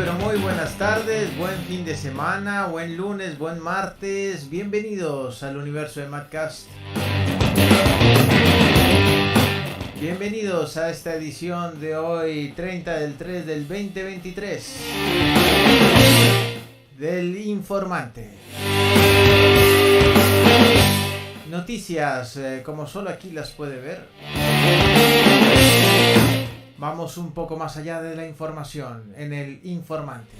pero muy buenas tardes, buen fin de semana, buen lunes, buen martes. Bienvenidos al universo de Madcast. Bienvenidos a esta edición de hoy, 30 del 3 del 2023, del Informante. Noticias, como solo aquí las puede ver. Vamos un poco más allá de la información en el Informante.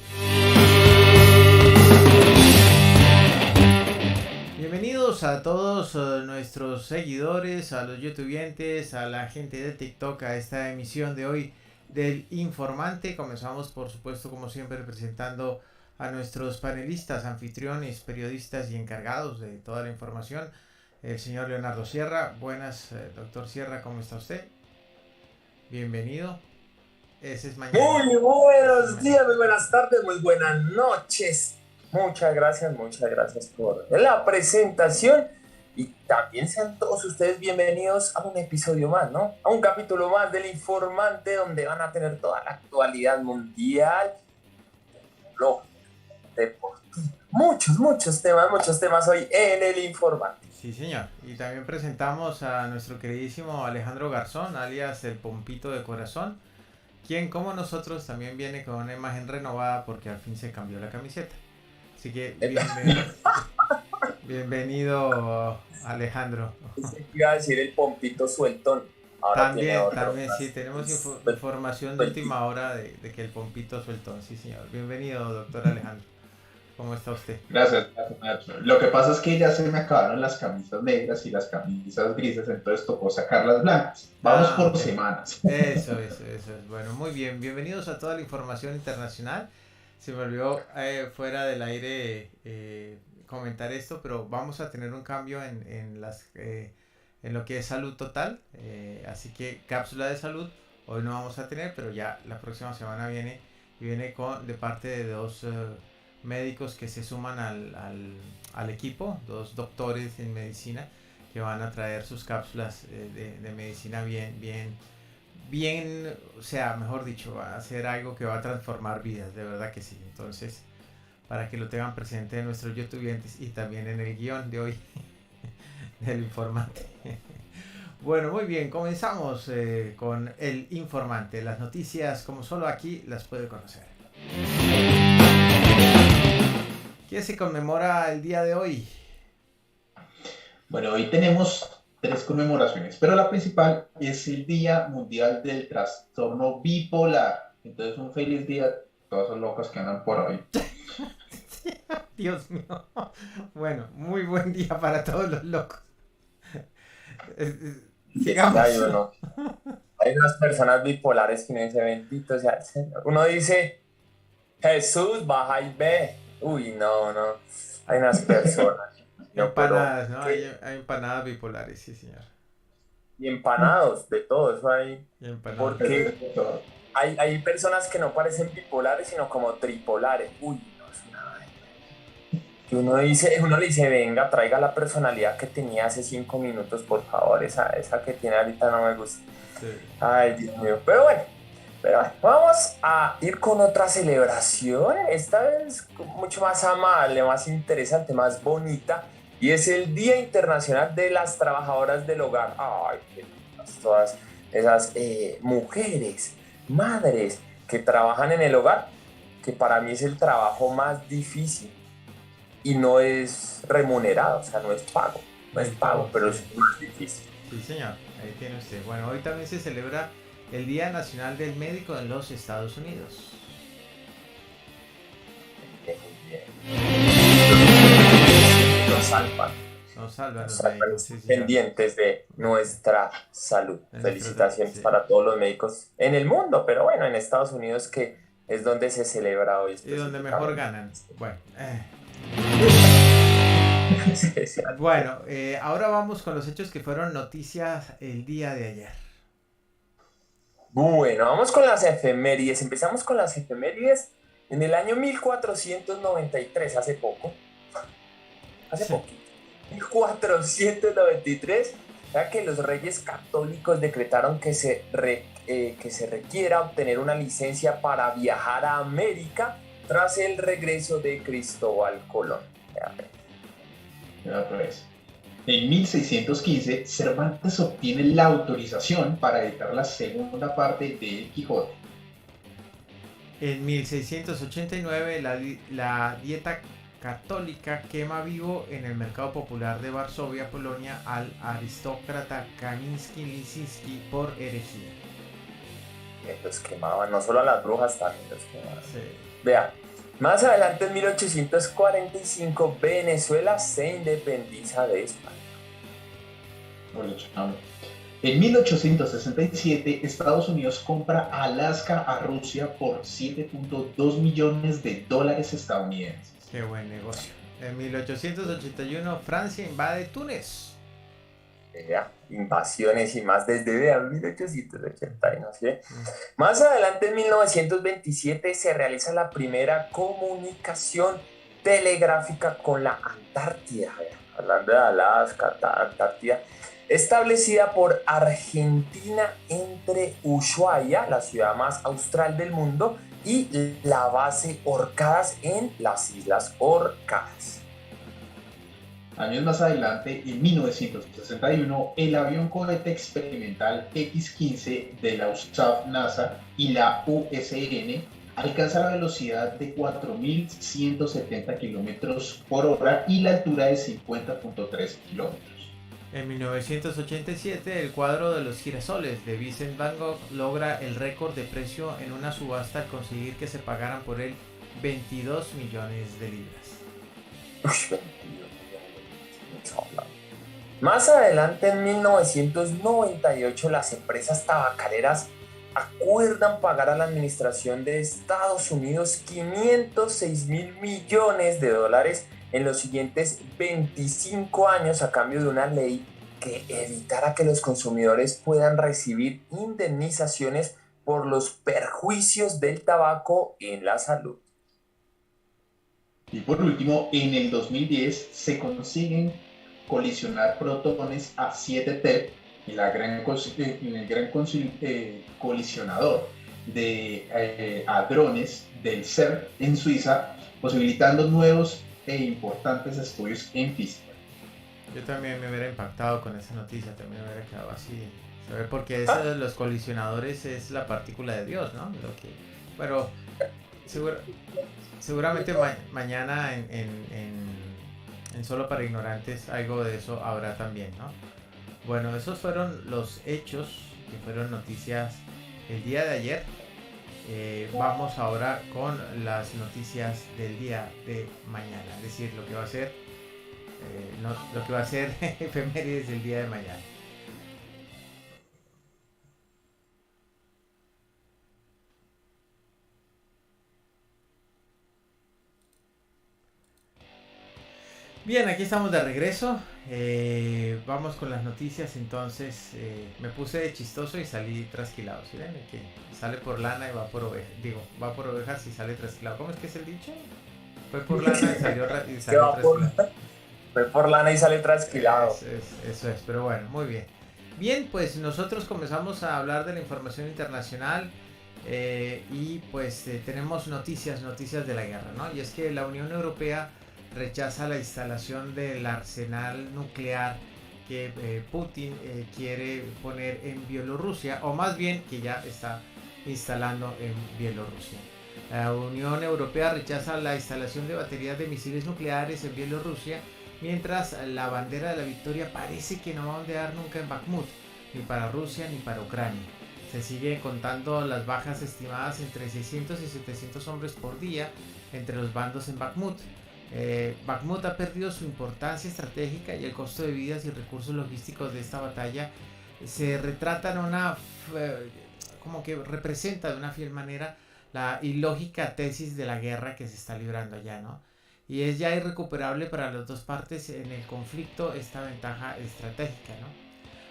Bienvenidos a todos nuestros seguidores, a los youtubientes, a la gente de TikTok, a esta emisión de hoy del Informante. Comenzamos, por supuesto, como siempre, presentando a nuestros panelistas, anfitriones, periodistas y encargados de toda la información. El señor Leonardo Sierra. Buenas, doctor Sierra, ¿cómo está usted? Bienvenido. Ese es mañana. Muy buenos días, muy buenas tardes, muy buenas noches. Muchas gracias por la presentación. Y también sean todos ustedes bienvenidos a un episodio más, ¿no? A un capítulo más del Informante, donde van a tener toda la actualidad mundial, deportiva. Muchos temas hoy en el Informante. Sí, señor. Y también presentamos a nuestro queridísimo Alejandro Garzón, alias el Pompito de Corazón, quien, como nosotros, también viene con una imagen renovada porque al fin se cambió la camiseta. Así que bienvenido Alejandro. Iba a decir el Pompito sueltón. Ahora también sí, tenemos información de última hora de que el Pompito sueltón. Sí, señor. Bienvenido, doctor Alejandro. ¿Cómo está usted? Gracias, Nacho. Lo que pasa es que ya se me acabaron las camisas negras y las camisas grises, entonces tocó sacar las blancas. Vamos por semanas. Eso es. Bueno, muy bien. Bienvenidos a toda la información internacional. Se me olvidó fuera del aire comentar esto, pero vamos a tener un cambio en lo que es salud total. Así que cápsula de salud hoy no vamos a tener, pero ya la próxima semana viene de parte de dos médicos que se suman al equipo, dos doctores en medicina que van a traer sus cápsulas de medicina bien, o sea, mejor dicho, va a ser algo que va a transformar vidas, de verdad que sí. Entonces, para que lo tengan presente en nuestros youtubers y también en el guión de hoy del Informante. Bueno, muy bien, comenzamos con el Informante, las noticias como solo aquí las puede conocer. ¿Qué se conmemora el día de hoy? Bueno, hoy tenemos 3 conmemoraciones, pero la principal es el Día Mundial del Trastorno Bipolar. Entonces, un feliz día a todos esos locos que andan por ahí. Dios mío. Bueno, muy buen día para todos los locos. Sigamos. Hay unas personas bipolares que no dicen bendito sea el Señor. Uno dice Jesús, baja y ve. Uy, no. Hay unas personas. Empanadas, ¿no? Hay empanadas bipolares, sí, señor. Y empanados, de todo eso hay. Porque hay personas que no parecen bipolares, sino como tripolares. Uy, no es una vaina. Uno le dice, venga, traiga la personalidad que tenía hace 5 minutos, por favor. Esa que tiene ahorita no me gusta. Sí. Ay, Dios mío. Pero bueno, vamos a ir con otra celebración, esta vez mucho más amable, más interesante, más bonita, y es el Día Internacional de las Trabajadoras del Hogar. Ay, qué lindas todas esas mujeres, madres que trabajan en el hogar, que para mí es el trabajo más difícil y no es remunerado, o sea, no es pago, pero es más difícil. Sí, señor, ahí tiene usted. Bueno, hoy también se celebra el Día Nacional del Médico en los Estados Unidos. Nos salvan los médicos, sí, pendientes de nuestra salud. Felicitaciones para todos los médicos en el mundo, pero bueno, en Estados Unidos, que es donde se celebra hoy. Y donde mejor ganan. Bueno, ahora vamos con los hechos que fueron noticias el día de ayer. Bueno, vamos con las efemérides. Empezamos con las efemérides en el año 1493, hace poquito. 1493 ya que los reyes católicos decretaron que se requiera obtener una licencia para viajar a América tras el regreso de Cristóbal Colón. Pues. En 1615, Cervantes obtiene la autorización para editar la segunda parte de El Quijote. En 1689, la Dieta Católica quema vivo en el mercado popular de Varsovia, Polonia, al aristócrata Kamiński Lisinski por herejía. Los quemaban, no solo a las brujas, también los quemaban. Sí. Vea, más adelante en 1845 Venezuela se independiza de España. En 1867 Estados Unidos compra Alaska a Rusia por $7.2 millones estadounidenses. Qué buen negocio. En 1881 Francia invade Túnez. Invasiones y más desde 1880 y no sé. Más adelante en 1927 se realiza la primera comunicación telegráfica con la Antártida, hablando de Alaska, Antártida, establecida por Argentina entre Ushuaia, la ciudad más austral del mundo, y la base Orcadas en las Islas Orcadas. Años más adelante, en 1961, el avión cohete experimental X-15 de la USAF NASA y la USN alcanza la velocidad de 4.170 km por hora y la altura de 50.3 kilómetros. En 1987, el cuadro de los girasoles de Vincent Van Gogh logra el récord de precio en una subasta al conseguir que se pagaran por él 22 millones de libras. Más adelante, en 1998, las empresas tabacaleras acuerdan pagar a la administración de Estados Unidos $506 millones en los siguientes 25 años a cambio de una ley que evitara que los consumidores puedan recibir indemnizaciones por los perjuicios del tabaco en la salud. Y por último, en el 2010 se consiguen colisionar protones a 7T en el gran colisionador de hadrones del CERN en Suiza, posibilitando nuevos e importantes estudios en física. Yo también me hubiera impactado con esa noticia, también me hubiera quedado así, ¿sabes? Porque eso de los colisionadores es la partícula de Dios, ¿no? Pero seguramente mañana en Solo para Ignorantes algo de eso habrá también, ¿no? Bueno, esos fueron los hechos que fueron noticias el día de ayer. Vamos ahora con las noticias del día de mañana, es decir, lo que va a ser efemérides del día de mañana. Bien, aquí estamos de regreso. Vamos con las noticias. Entonces me puse chistoso y salí trasquilado. ¿Sí ven? Que sale por lana y va por ovejas. Digo, va por ovejas y sale trasquilado. ¿Cómo es que es el dicho? Fue por lana y salió trasquilado. Fue por lana y sale trasquilado. Eso es, pero bueno, muy bien. Bien, pues nosotros comenzamos a hablar de la información internacional. Y pues tenemos noticias de la guerra, ¿no? Y es que la Unión Europea rechaza la instalación del arsenal nuclear que Putin quiere poner en Bielorrusia, o más bien que ya está instalando en Bielorrusia. La Unión Europea rechaza la instalación de baterías de misiles nucleares en Bielorrusia, mientras la bandera de la victoria parece que no va a ondear nunca en Bakhmut, ni para Rusia ni para Ucrania. Se sigue contando las bajas estimadas entre 600 y 700 hombres por día entre los bandos en Bakhmut. Bakhmut ha perdido su importancia estratégica y el costo de vidas y recursos logísticos de esta batalla se retrata como que representa de una fiel manera la ilógica tesis de la guerra que se está librando allá, ¿no? Y es ya irrecuperable para las dos partes en el conflicto esta ventaja estratégica, ¿no?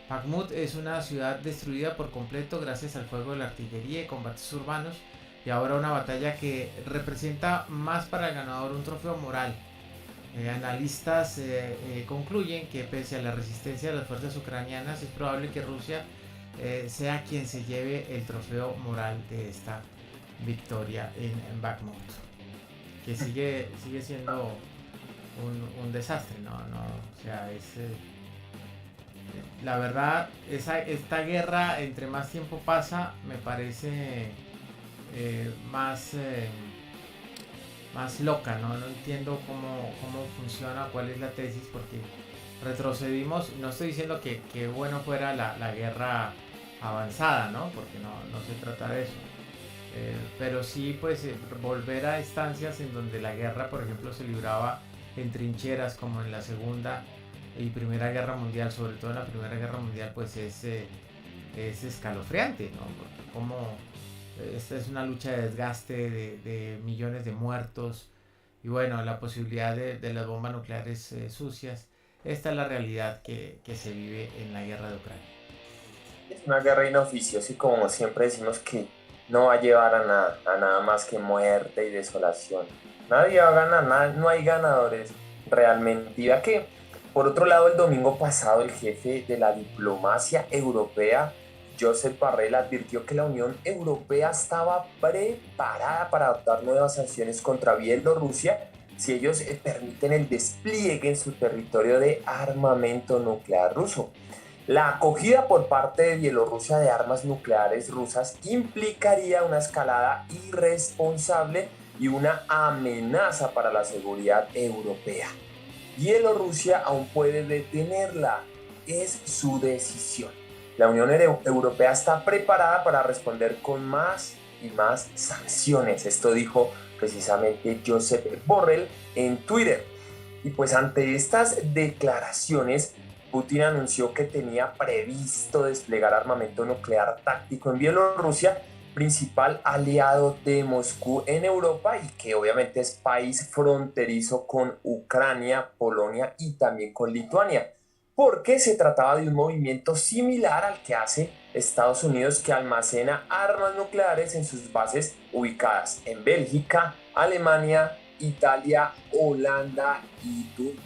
Bakhmut es una ciudad destruida por completo gracias al fuego de la artillería y combates urbanos, y ahora una batalla que representa más para el ganador un trofeo moral Analistas concluyen que pese a la resistencia de las fuerzas ucranianas es probable que Rusia sea quien se lleve el trofeo moral de esta victoria en Bakhmut, que sigue siendo un desastre, ¿no? O sea, la verdad, esta guerra, entre más tiempo pasa, me parece más loca, ¿no? No entiendo cómo funciona, cuál es la tesis, porque retrocedimos. No estoy diciendo que bueno fuera la guerra avanzada, ¿no? Porque no se trata de eso. Pero sí, pues, volver a instancias en donde la guerra, por ejemplo, se libraba en trincheras, como en la Segunda y Primera Guerra Mundial, sobre todo en la Primera Guerra Mundial, pues es escalofriante, ¿no? Porque como esta es una lucha de desgaste, de millones de muertos, y bueno, la posibilidad de las bombas nucleares sucias. Esta es la realidad que se vive en la guerra de Ucrania. Es una guerra inoficiosa y, como siempre decimos, que no va a llevar a nada más que muerte y desolación. Nadie va a ganar, no hay ganadores realmente. Y vea que, por otro lado, el domingo pasado el jefe de la diplomacia europea, Josep Borrell, advirtió que la Unión Europea estaba preparada para adoptar nuevas sanciones contra Bielorrusia si ellos permiten el despliegue en su territorio de armamento nuclear ruso. La acogida por parte de Bielorrusia de armas nucleares rusas implicaría una escalada irresponsable y una amenaza para la seguridad europea. Bielorrusia aún puede detenerla, es su decisión. La Unión Europea está preparada para responder con más y más sanciones. Esto dijo precisamente Josep Borrell en Twitter. Y pues ante estas declaraciones, Putin anunció que tenía previsto desplegar armamento nuclear táctico en Bielorrusia, principal aliado de Moscú en Europa, y que obviamente es país fronterizo con Ucrania, Polonia y también con Lituania, porque se trataba de un movimiento similar al que hace Estados Unidos, que almacena armas nucleares en sus bases ubicadas en Bélgica, Alemania, Italia, Holanda y Turquía.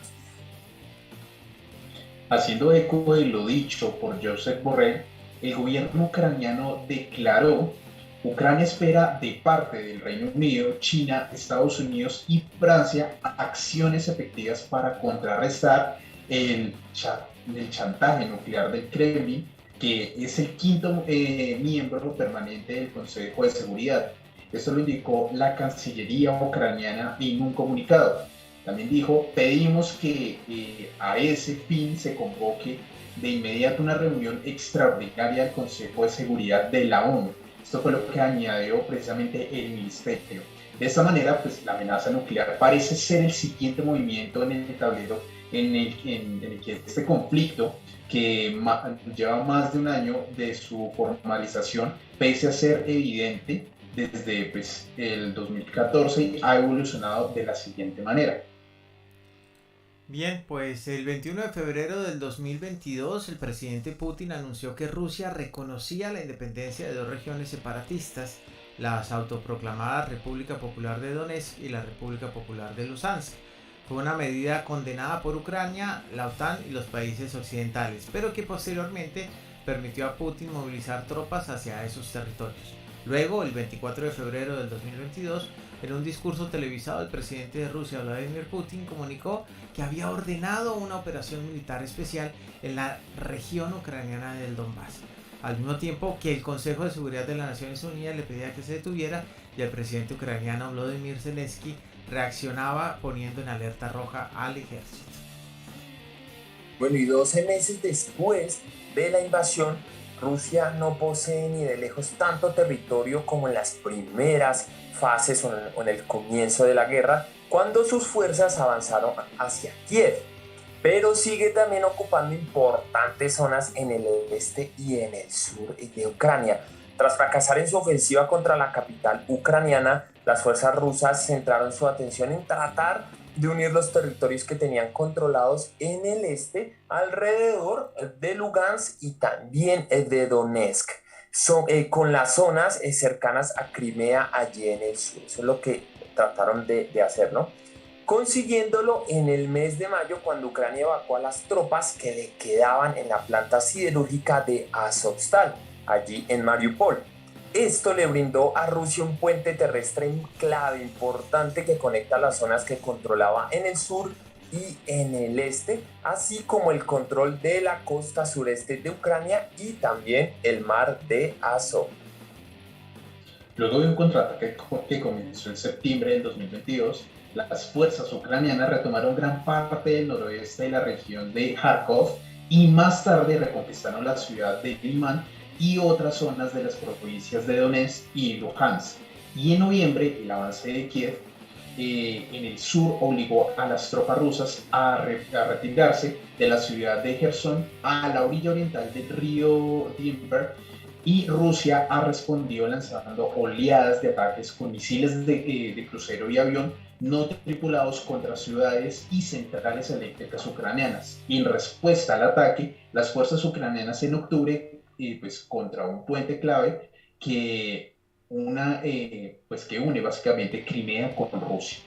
Haciendo eco de lo dicho por Josep Borrell, el gobierno ucraniano declaró: Ucrania espera de parte del Reino Unido, China, Estados Unidos y Francia acciones efectivas para contrarrestar el chantaje nuclear del Kremlin, que es el quinto miembro permanente del Consejo de Seguridad. Esto lo indicó la Cancillería ucraniana en un comunicado. También dijo: pedimos que a ese fin se convoque de inmediato una reunión extraordinaria del Consejo de Seguridad de la ONU. Esto fue lo que añadió precisamente el ministerio. De esta manera, pues, la amenaza nuclear parece ser el siguiente movimiento en el tablero en el que este conflicto, que lleva más de un año de su formalización, pese a ser evidente desde el 2014, ha evolucionado de la siguiente manera. Bien, pues el 21 de febrero del 2022 el presidente Putin anunció que Rusia reconocía la independencia de dos regiones separatistas, las autoproclamadas República Popular de Donetsk y la República Popular de Luhansk. Fue una medida condenada por Ucrania, la OTAN y los países occidentales, pero que posteriormente permitió a Putin movilizar tropas hacia esos territorios. Luego, el 24 de febrero del 2022, en un discurso televisado, el presidente de Rusia, Vladimir Putin, comunicó que había ordenado una operación militar especial en la región ucraniana del Donbass, al mismo tiempo que el Consejo de Seguridad de las Naciones Unidas le pedía que se detuviera, y el presidente ucraniano Volodymyr Zelensky reaccionaba poniendo en alerta roja al ejército. Bueno, y 12 meses después de la invasión, Rusia no posee ni de lejos tanto territorio como en las primeras fases o en el comienzo de la guerra, cuando sus fuerzas avanzaron hacia Kiev, pero sigue también ocupando importantes zonas en el este y en el sur de Ucrania. Tras fracasar en su ofensiva contra la capital ucraniana, las fuerzas rusas centraron su atención en tratar de unir los territorios que tenían controlados en el este alrededor de Lugansk y también de Donetsk, con las zonas cercanas a Crimea allí en el sur. Eso es lo que trataron de hacer, ¿no? consiguiéndolo en el mes de mayo cuando Ucrania evacuó a las tropas que le quedaban en la planta siderúrgica de Azovstal, allí en Mariupol. Esto le brindó a Rusia un puente terrestre clave importante que conecta las zonas que controlaba en el sur y en el este, así como el control de la costa sureste de Ucrania y también el mar de Azov. Luego de un contraataque que comenzó en septiembre del 2022, las fuerzas ucranianas retomaron gran parte del noroeste de la región de Kharkov y más tarde reconquistaron la ciudad de Liman y otras zonas de las provincias de Donetsk y Luhansk. Y en noviembre, el avance de Kiev en el sur obligó a las tropas rusas a retirarse de la ciudad de Gerson a la orilla oriental del río Dnieper, y Rusia ha respondido lanzando oleadas de ataques con misiles de crucero y avión no tripulados contra ciudades y centrales eléctricas ucranianas. Y en respuesta al ataque, las fuerzas ucranianas en octubre, pues contra un puente clave que une básicamente Crimea con Rusia.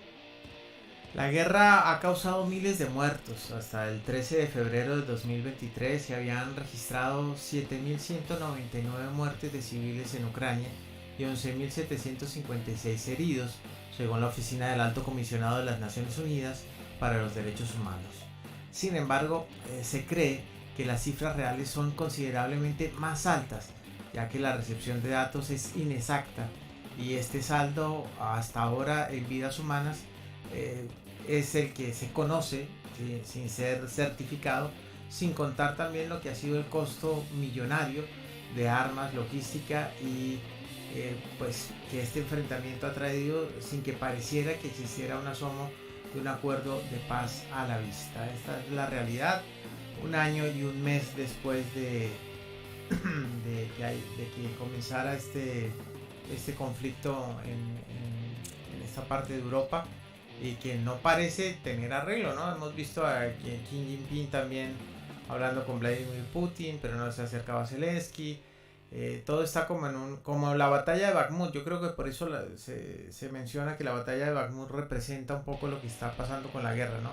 La guerra ha causado miles de muertos. Hasta el 13 de febrero de 2023 se habían registrado 7.199 muertes de civiles en Ucrania y 11.756 heridos, según la Oficina del Alto Comisionado de las Naciones Unidas para los Derechos Humanos. Sin embargo, se cree que las cifras reales son considerablemente más altas, ya que la recepción de datos es inexacta y este saldo hasta ahora en vidas humanas es el que se conoce, ¿sí?, sin ser certificado, sin contar también lo que ha sido el costo millonario de armas, logística y pues que este enfrentamiento ha traído sin que pareciera que existiera un asomo de un acuerdo de paz a la vista. Esta es la realidad, un año y un mes después de que comenzara este conflicto en esta parte de Europa, y que no parece tener arreglo, ¿no? Hemos visto a Xi Jinping también hablando con Vladimir Putin, pero no se acercaba a Zelensky. Todo está como la batalla de Bakhmut. Yo creo que por eso se menciona que la batalla de Bakhmut representa un poco lo que está pasando con la guerra, ¿no?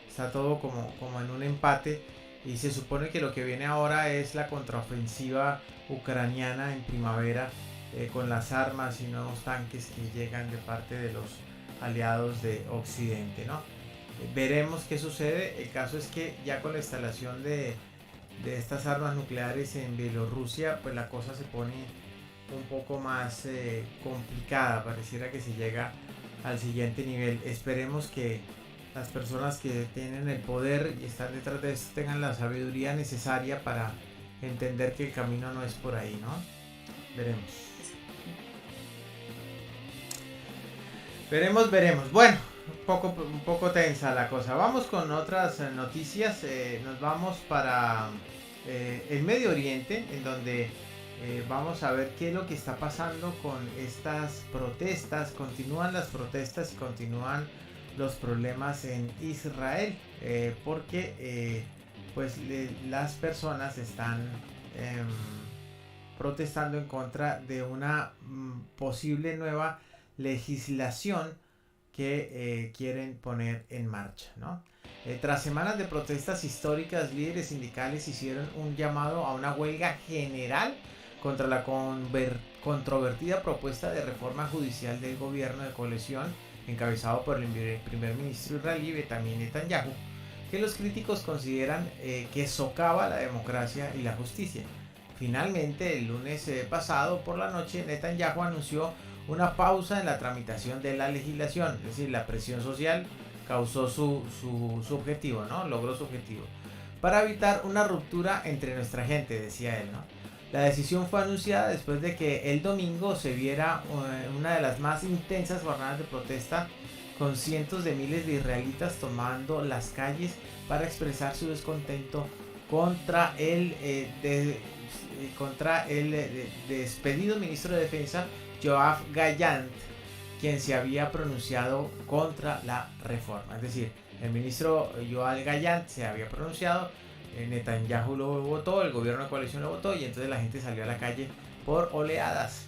Está todo como en un empate, y se supone que lo que viene ahora es la contraofensiva ucraniana en primavera, con las armas y nuevos tanques que llegan de parte de los aliados de Occidente, ¿no? Veremos qué sucede. El caso es que ya con la instalación de estas armas nucleares en Bielorrusia, pues la cosa se pone un poco más complicada. Pareciera que se llega al siguiente nivel. Esperemos que las personas que tienen el poder y están detrás de esto tengan la sabiduría necesaria para entender que el camino no es por ahí, ¿no? Veremos. Bueno, un poco tensa la cosa. Vamos con otras noticias. Nos vamos para el Medio Oriente, en donde vamos a ver qué es lo que está pasando con estas protestas. Continúan las protestas y continúan los problemas en Israel, porque las personas están protestando en contra de una posible nueva legislación que quieren poner en marcha, ¿no? Tras semanas de protestas históricas, líderes sindicales hicieron un llamado a una huelga general contra la controvertida propuesta de reforma judicial del gobierno de coalición encabezado por el primer ministro israelí Benjamin Netanyahu, que los críticos consideran que socava la democracia y la justicia. Finalmente, el lunes pasado por la noche, Netanyahu anunció una pausa en la tramitación de la legislación, es decir, la presión social causó su objetivo, ¿no? Logró su objetivo. Para evitar una ruptura entre nuestra gente, decía él, ¿no? La decisión fue anunciada después de que el domingo se viera una de las más intensas jornadas de protesta, con cientos de miles de israelitas tomando las calles para expresar su descontento contra el despedido ministro de Defensa Yoav Gallant, quien se había pronunciado contra la reforma. Es decir, el ministro Yoav Gallant se había pronunciado, Netanyahu lo votó, el gobierno de coalición lo votó, y entonces la gente salió a la calle por oleadas.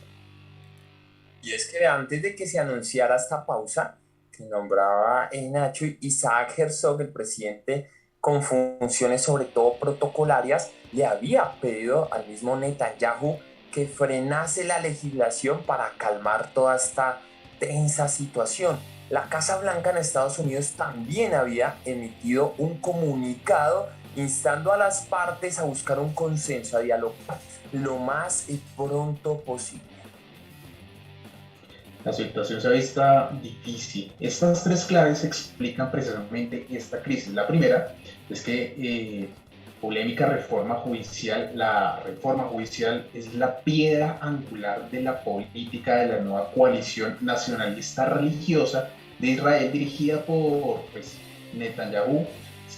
Y es que antes de que se anunciara esta pausa, que nombraba Nacho, Isaac Herzog, el presidente, con funciones sobre todo protocolarias, le había pedido al mismo Netanyahu que frenase la legislación para calmar toda esta tensa situación. La Casa Blanca en Estados Unidos también había emitido un comunicado instando a las partes a buscar un consenso, a dialogar lo más pronto posible. La situación se ha visto difícil. Estas tres claves explican precisamente esta crisis. La primera es que polémica reforma judicial. La reforma judicial es la piedra angular de la política de la nueva coalición nacionalista religiosa de Israel dirigida por Netanyahu,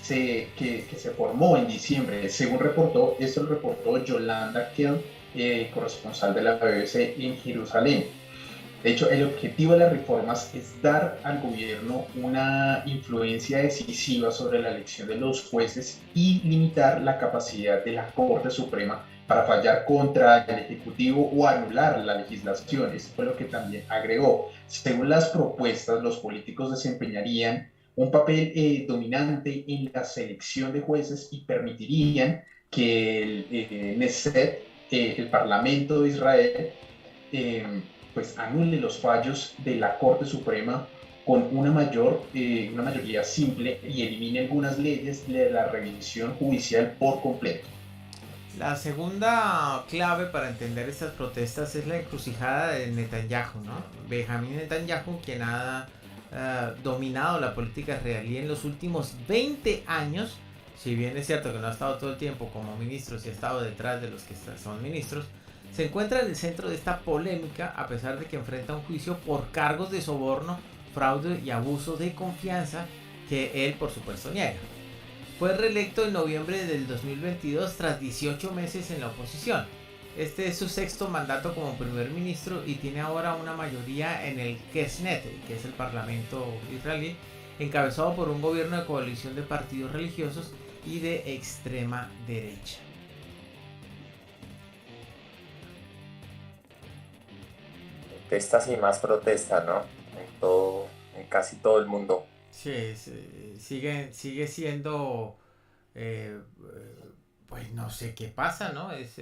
que se formó en diciembre. Según esto lo reportó Yolanda Kell, corresponsal de la BBC en Jerusalén. De hecho, el objetivo de las reformas es dar al gobierno una influencia decisiva sobre la elección de los jueces y limitar la capacidad de la Corte Suprema para fallar contra el Ejecutivo o anular la legislación. Esto fue lo que también agregó. Según las propuestas, los políticos desempeñarían un papel dominante en la selección de jueces y permitirían que el Knesset, el Parlamento de Israel, pues anule los fallos de la Corte Suprema con una mayoría simple y elimine algunas leyes de la revisión judicial por completo. La segunda clave para entender estas protestas es la encrucijada de Netanyahu, ¿no? Benjamín Netanyahu, quien ha dominado la política israelí en los últimos 20 años, si bien es cierto que no ha estado todo el tiempo como ministro, si ha estado detrás de los que son ministros, se encuentra en el centro de esta polémica a pesar de que enfrenta un juicio por cargos de soborno, fraude y abuso de confianza que él por supuesto niega. Fue reelecto en noviembre del 2022 tras 18 meses en la oposición. Este es su sexto mandato como primer ministro y tiene ahora una mayoría en el Knesset, que es el parlamento israelí, encabezado por un gobierno de coalición de partidos religiosos y de extrema derecha. Protestas y más protestas, ¿no? En casi todo el mundo. Sí, sigue siendo, pues no sé qué pasa, ¿no? Es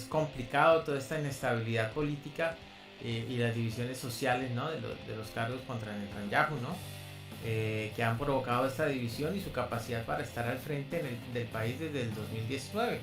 complicado toda esta inestabilidad política y las divisiones sociales, ¿no? de los cargos contra Netanyahu, ¿no? Que han provocado esta división y su capacidad para estar al frente del país desde el 2019.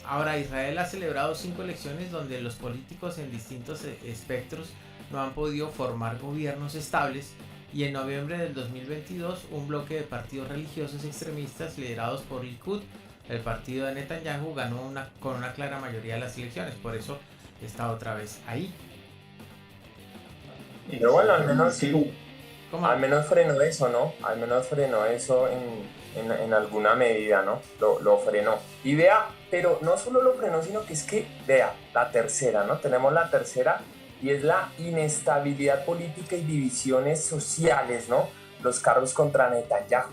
Ahora Israel ha celebrado 5 elecciones donde los políticos en distintos espectros no han podido formar gobiernos estables, y en noviembre del 2022 un bloque de partidos religiosos extremistas liderados por Likud, el partido de Netanyahu, ganó con una clara mayoría de las elecciones. Por eso está otra vez ahí. Pero bueno, al menos frenó eso, ¿no? Al menos frenó eso en alguna medida, ¿no? Lo frenó. Y vea, pero no solo lo frenó, sino que es que, vea, la tercera, ¿no? Tenemos la tercera y es la inestabilidad política y divisiones sociales, ¿no? Los cargos contra Netanyahu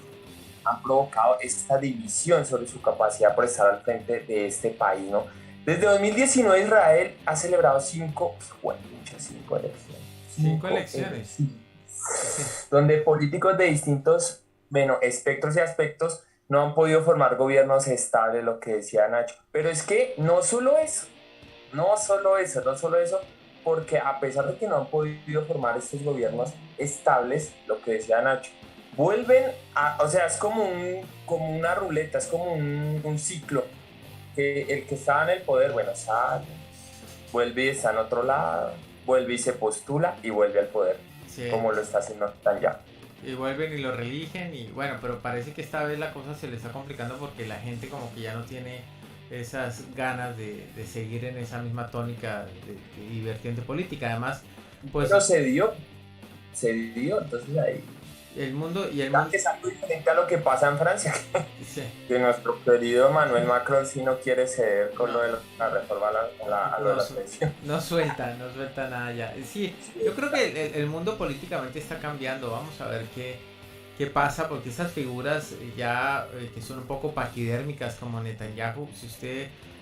han provocado esta división sobre su capacidad por estar al frente de este país, ¿no? Desde 2019 Israel ha celebrado 5 elecciones. 5 elecciones. Donde políticos de distintos, espectros y aspectos no han podido formar gobiernos estables, lo que decía Nacho. Pero es que no solo eso, porque a pesar de que no han podido formar estos gobiernos estables, lo que decía Nacho, vuelven o sea, es como una ruleta, es como un ciclo, que el que estaba en el poder, sale, vuelve y está en otro lado, vuelve y se postula y vuelve al poder, sí, como lo está haciendo Netanyahu. Y vuelven y lo reeligen y bueno, pero parece que esta vez la cosa se le está complicando porque la gente como que ya no tiene esas ganas de seguir en esa misma tónica de vertiente política. Además, pues... Pero se dio, entonces ahí... El mundo es algo diferente a lo que pasa en Francia, sí, que nuestro querido Emmanuel Macron sí no quiere ceder con lo de la reforma a lo de la pensión. No suelta nada ya. Sí, yo creo que el mundo políticamente está cambiando. Vamos a ver qué pasa, porque estas figuras ya que son un poco paquidérmicas como Netanyahu,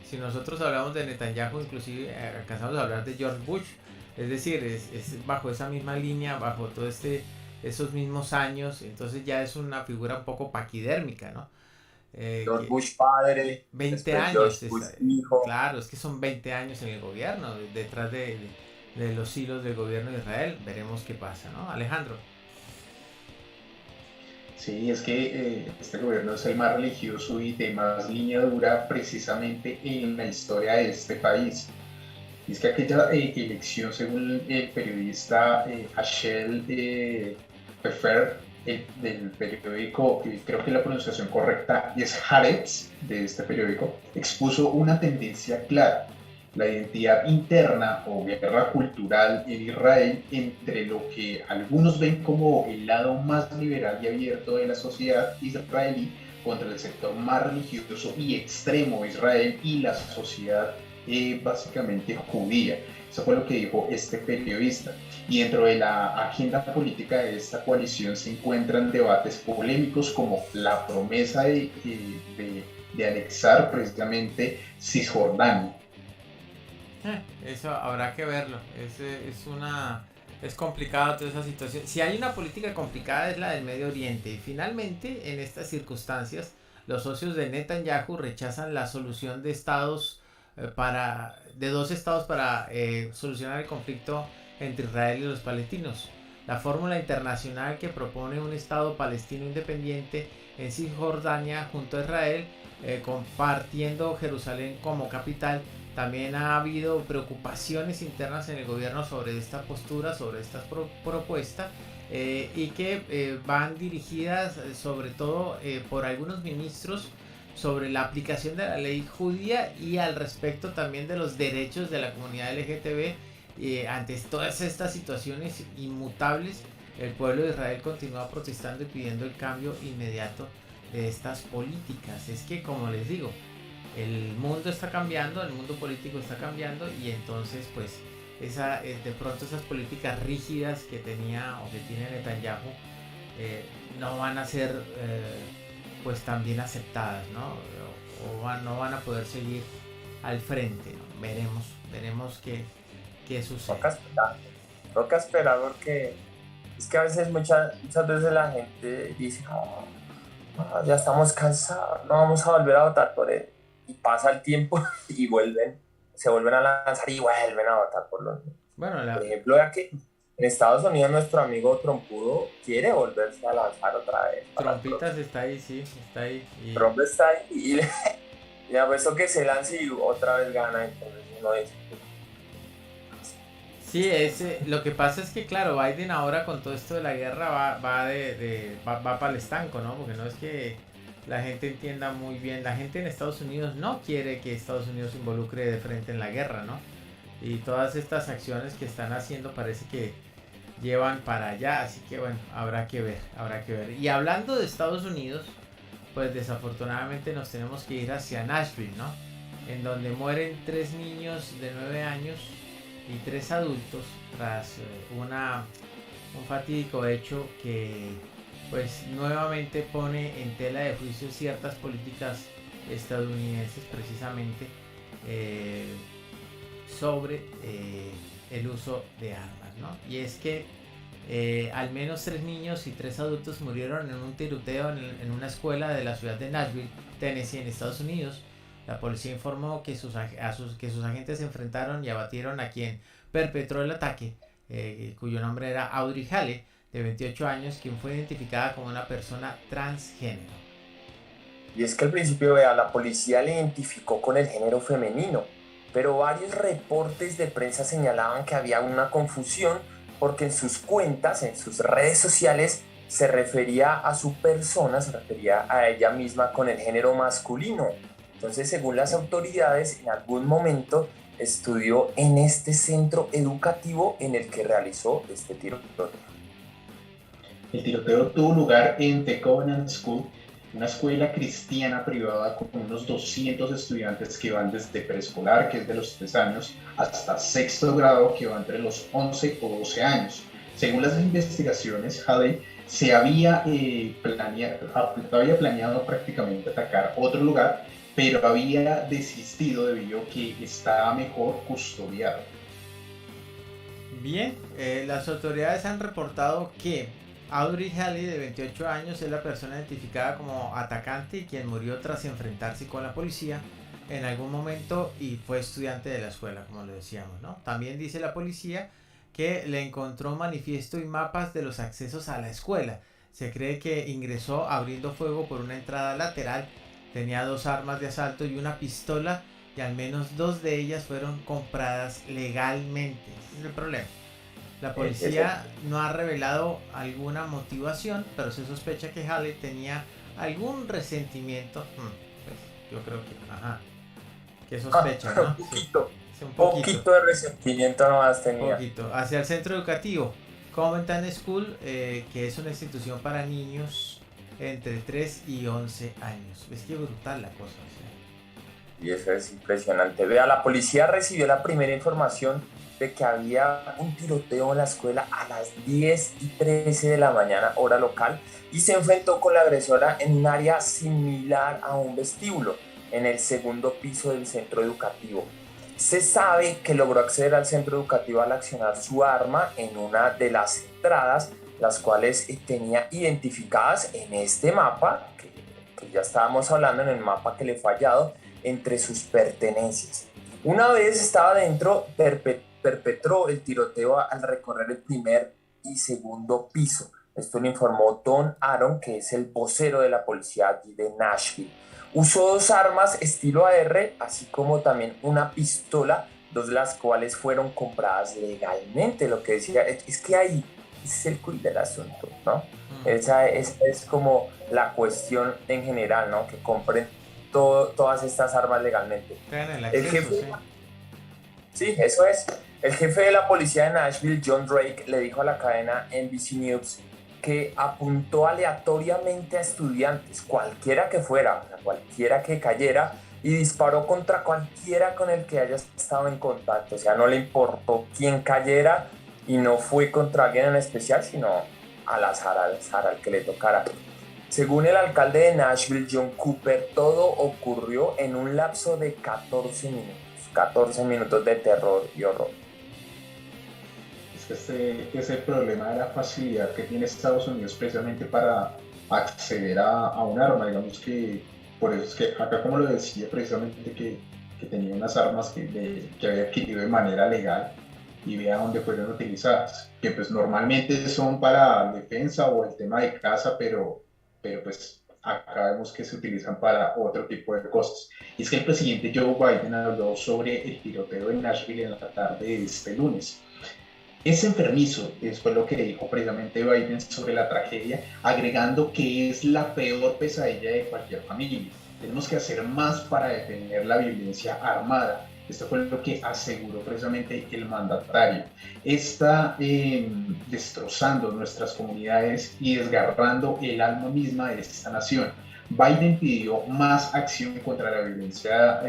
si nosotros hablamos de Netanyahu, inclusive alcanzamos a hablar de George Bush, Es decir, es bajo esa misma línea, bajo todo esos mismos años, entonces ya es una figura un poco paquidérmica, ¿no? George Bush padre, 20 después George años, Bush hijo. claro, es que son 20 años en el gobierno, detrás de los hilos del gobierno de Israel, veremos qué pasa, ¿no? Alejandro. Sí, es que este gobierno es el más religioso y de más línea dura precisamente en la historia de este país. Y es que aquella elección, según el periodista Ashel Pfeffer, del periódico, creo que la pronunciación correcta es Haaretz, de este periódico, expuso una tendencia clara: la identidad interna o guerra cultural en Israel entre lo que algunos ven como el lado más liberal y abierto de la sociedad israelí contra el sector más religioso y extremo de Israel y la sociedad básicamente judía. Eso fue lo que dijo este periodista. Y dentro de la agenda política de esta coalición se encuentran debates polémicos como la promesa de anexar precisamente Cisjordania. Eso habrá que verlo. Es complicado toda esa situación. Si hay una política complicada es la del Medio Oriente. Y finalmente, en estas circunstancias, los socios de Netanyahu rechazan la solución de dos estados para solucionar el conflicto entre Israel y los palestinos. La fórmula internacional que propone un estado palestino independiente en Cisjordania junto a Israel, compartiendo Jerusalén como capital. También ha habido preocupaciones internas en el gobierno sobre esta postura, sobre esta propuesta, y que van dirigidas sobre todo por algunos ministros sobre la aplicación de la ley judía y al respecto también de los derechos de la comunidad LGTB. Ante todas estas situaciones inmutables, el pueblo de Israel continúa protestando y pidiendo el cambio inmediato de estas políticas. Es que, como les digo, el mundo está cambiando, el mundo político está cambiando, y entonces pues de pronto esas políticas rígidas que tenía o que tiene Netanyahu no van a ser pues también aceptadas, ¿no? No van a poder seguir al frente, ¿no? Veremos qué sucede. Toca esperar porque es que a veces muchas veces la gente dice no, ya estamos cansados, no vamos a volver a votar por él. Y pasa el tiempo y se vuelven a lanzar y vuelven a votar por los mismos. Bueno, por ejemplo, ya que en Estados Unidos nuestro amigo Trompudo quiere volverse a lanzar otra vez. Trompitas está ahí, sí, está ahí. Trump está ahí y ha puesto que se lance y otra vez gana, entonces uno dice... Sí, lo que pasa es que claro, Biden ahora con todo esto de la guerra va para el estanco, ¿no? Porque no es que la gente entienda muy bien. La gente en Estados Unidos no quiere que Estados Unidos se involucre de frente en la guerra, ¿no? Y todas estas acciones que están haciendo parece que llevan para allá, así que bueno, habrá que ver. Y hablando de Estados Unidos, pues desafortunadamente nos tenemos que ir hacia Nashville, ¿no? En donde mueren 3 niños de 9 años y 3 adultos tras un fatídico hecho que pues nuevamente pone en tela de juicio ciertas políticas estadounidenses precisamente sobre el uso de armas, ¿no? Y es que al menos 3 niños y 3 adultos murieron en un tiroteo en una escuela de la ciudad de Nashville, Tennessee, en Estados Unidos. La policía informó que sus agentes se enfrentaron y abatieron a quien perpetró el ataque, cuyo nombre era Audrey Hale, de 28 años, quien fue identificada como una persona transgénero. Y es que al principio, la policía le identificó con el género femenino, pero varios reportes de prensa señalaban que había una confusión porque en sus cuentas, en sus redes sociales, se refería a su persona, se refería a ella misma con el género masculino. Entonces, según las autoridades, en algún momento estudió en este centro educativo en el que realizó este tiroteo. El tiroteo tuvo lugar en The Covenant School, una escuela cristiana privada con unos 200 estudiantes que van desde preescolar, que es de los 3 años, hasta sexto grado, que va entre los 11 o 12 años. Según las investigaciones, Hale se había planeado prácticamente atacar otro lugar, pero había desistido debido a que estaba mejor custodiado. Bien, las autoridades han reportado que Audrey Haley, de 28 años, es la persona identificada como atacante y quien murió tras enfrentarse con la policía en algún momento y fue estudiante de la escuela, como lo decíamos, ¿no? También dice la policía que le encontró manifiesto y mapas de los accesos a la escuela. Se cree que ingresó abriendo fuego por una entrada lateral, tenía 2 armas de asalto y una pistola, y al menos 2 de ellas fueron compradas legalmente. Ese es el problema. La policía no ha revelado alguna motivación, pero se sospecha que Haley tenía algún resentimiento. Pues yo creo que sospecha, ¿no? Un poquito. Sí, un poquito de resentimiento nomás tenía. Poquito. Hacia el centro educativo Covington School, que es una institución para niños entre 3 y 11 años. ¿Ves qué brutal la cosa? Y eso es impresionante. Vea, la policía recibió la primera información de que había un tiroteo en la escuela a las 10:13 de la mañana, hora local, y se enfrentó con la agresora en un área similar a un vestíbulo, en el segundo piso del centro educativo. Se sabe que logró acceder al centro educativo al accionar su arma en una de las entradas, las cuales tenía identificadas en este mapa, que ya estábamos hablando, en el mapa que le he fallado, entre sus pertenencias. Una vez estaba dentro, perpetró el tiroteo al recorrer el primer y segundo piso. Esto lo informó Don Aaron, que es el vocero de la policía allí de Nashville. Usó 2 armas estilo AR, así como también una pistola, 2 de las cuales fueron compradas legalmente. Lo que decía es que ahí es el quid del asunto, ¿no? Esa es como la cuestión en general, ¿no? Que compren todas estas armas legalmente. El jefe, sí, eso es. El jefe de la policía de Nashville, John Drake, le dijo a la cadena NBC News que apuntó aleatoriamente a estudiantes, cualquiera que fuera, cualquiera que cayera, y disparó contra cualquiera con el que haya estado en contacto. O sea, no le importó quién cayera y no fue contra alguien en especial, sino al azar al que le tocara. Según el alcalde de Nashville, John Cooper, todo ocurrió en un lapso de 14 minutos. 14 minutos de terror y horror. Es que es el problema de la facilidad que tiene Estados Unidos precisamente para acceder a un arma. Digamos que por eso es que acá, como lo decía, precisamente que tenía unas armas que había adquirido de manera legal, y vea dónde fueron utilizadas, que pues normalmente son para defensa o el tema de caza, pero pues acá vemos que se utilizan para otro tipo de cosas. Y es que el presidente Joe Biden habló sobre el tiroteo en Nashville en la tarde de este lunes. Es enfermizo, fue lo que dijo precisamente Biden sobre la tragedia, agregando que es la peor pesadilla de cualquier familia. Tenemos que hacer más para detener la violencia armada. Esto fue lo que aseguró precisamente el mandatario. Está destrozando nuestras comunidades y desgarrando el alma misma de esta nación. Biden pidió más acción contra la violencia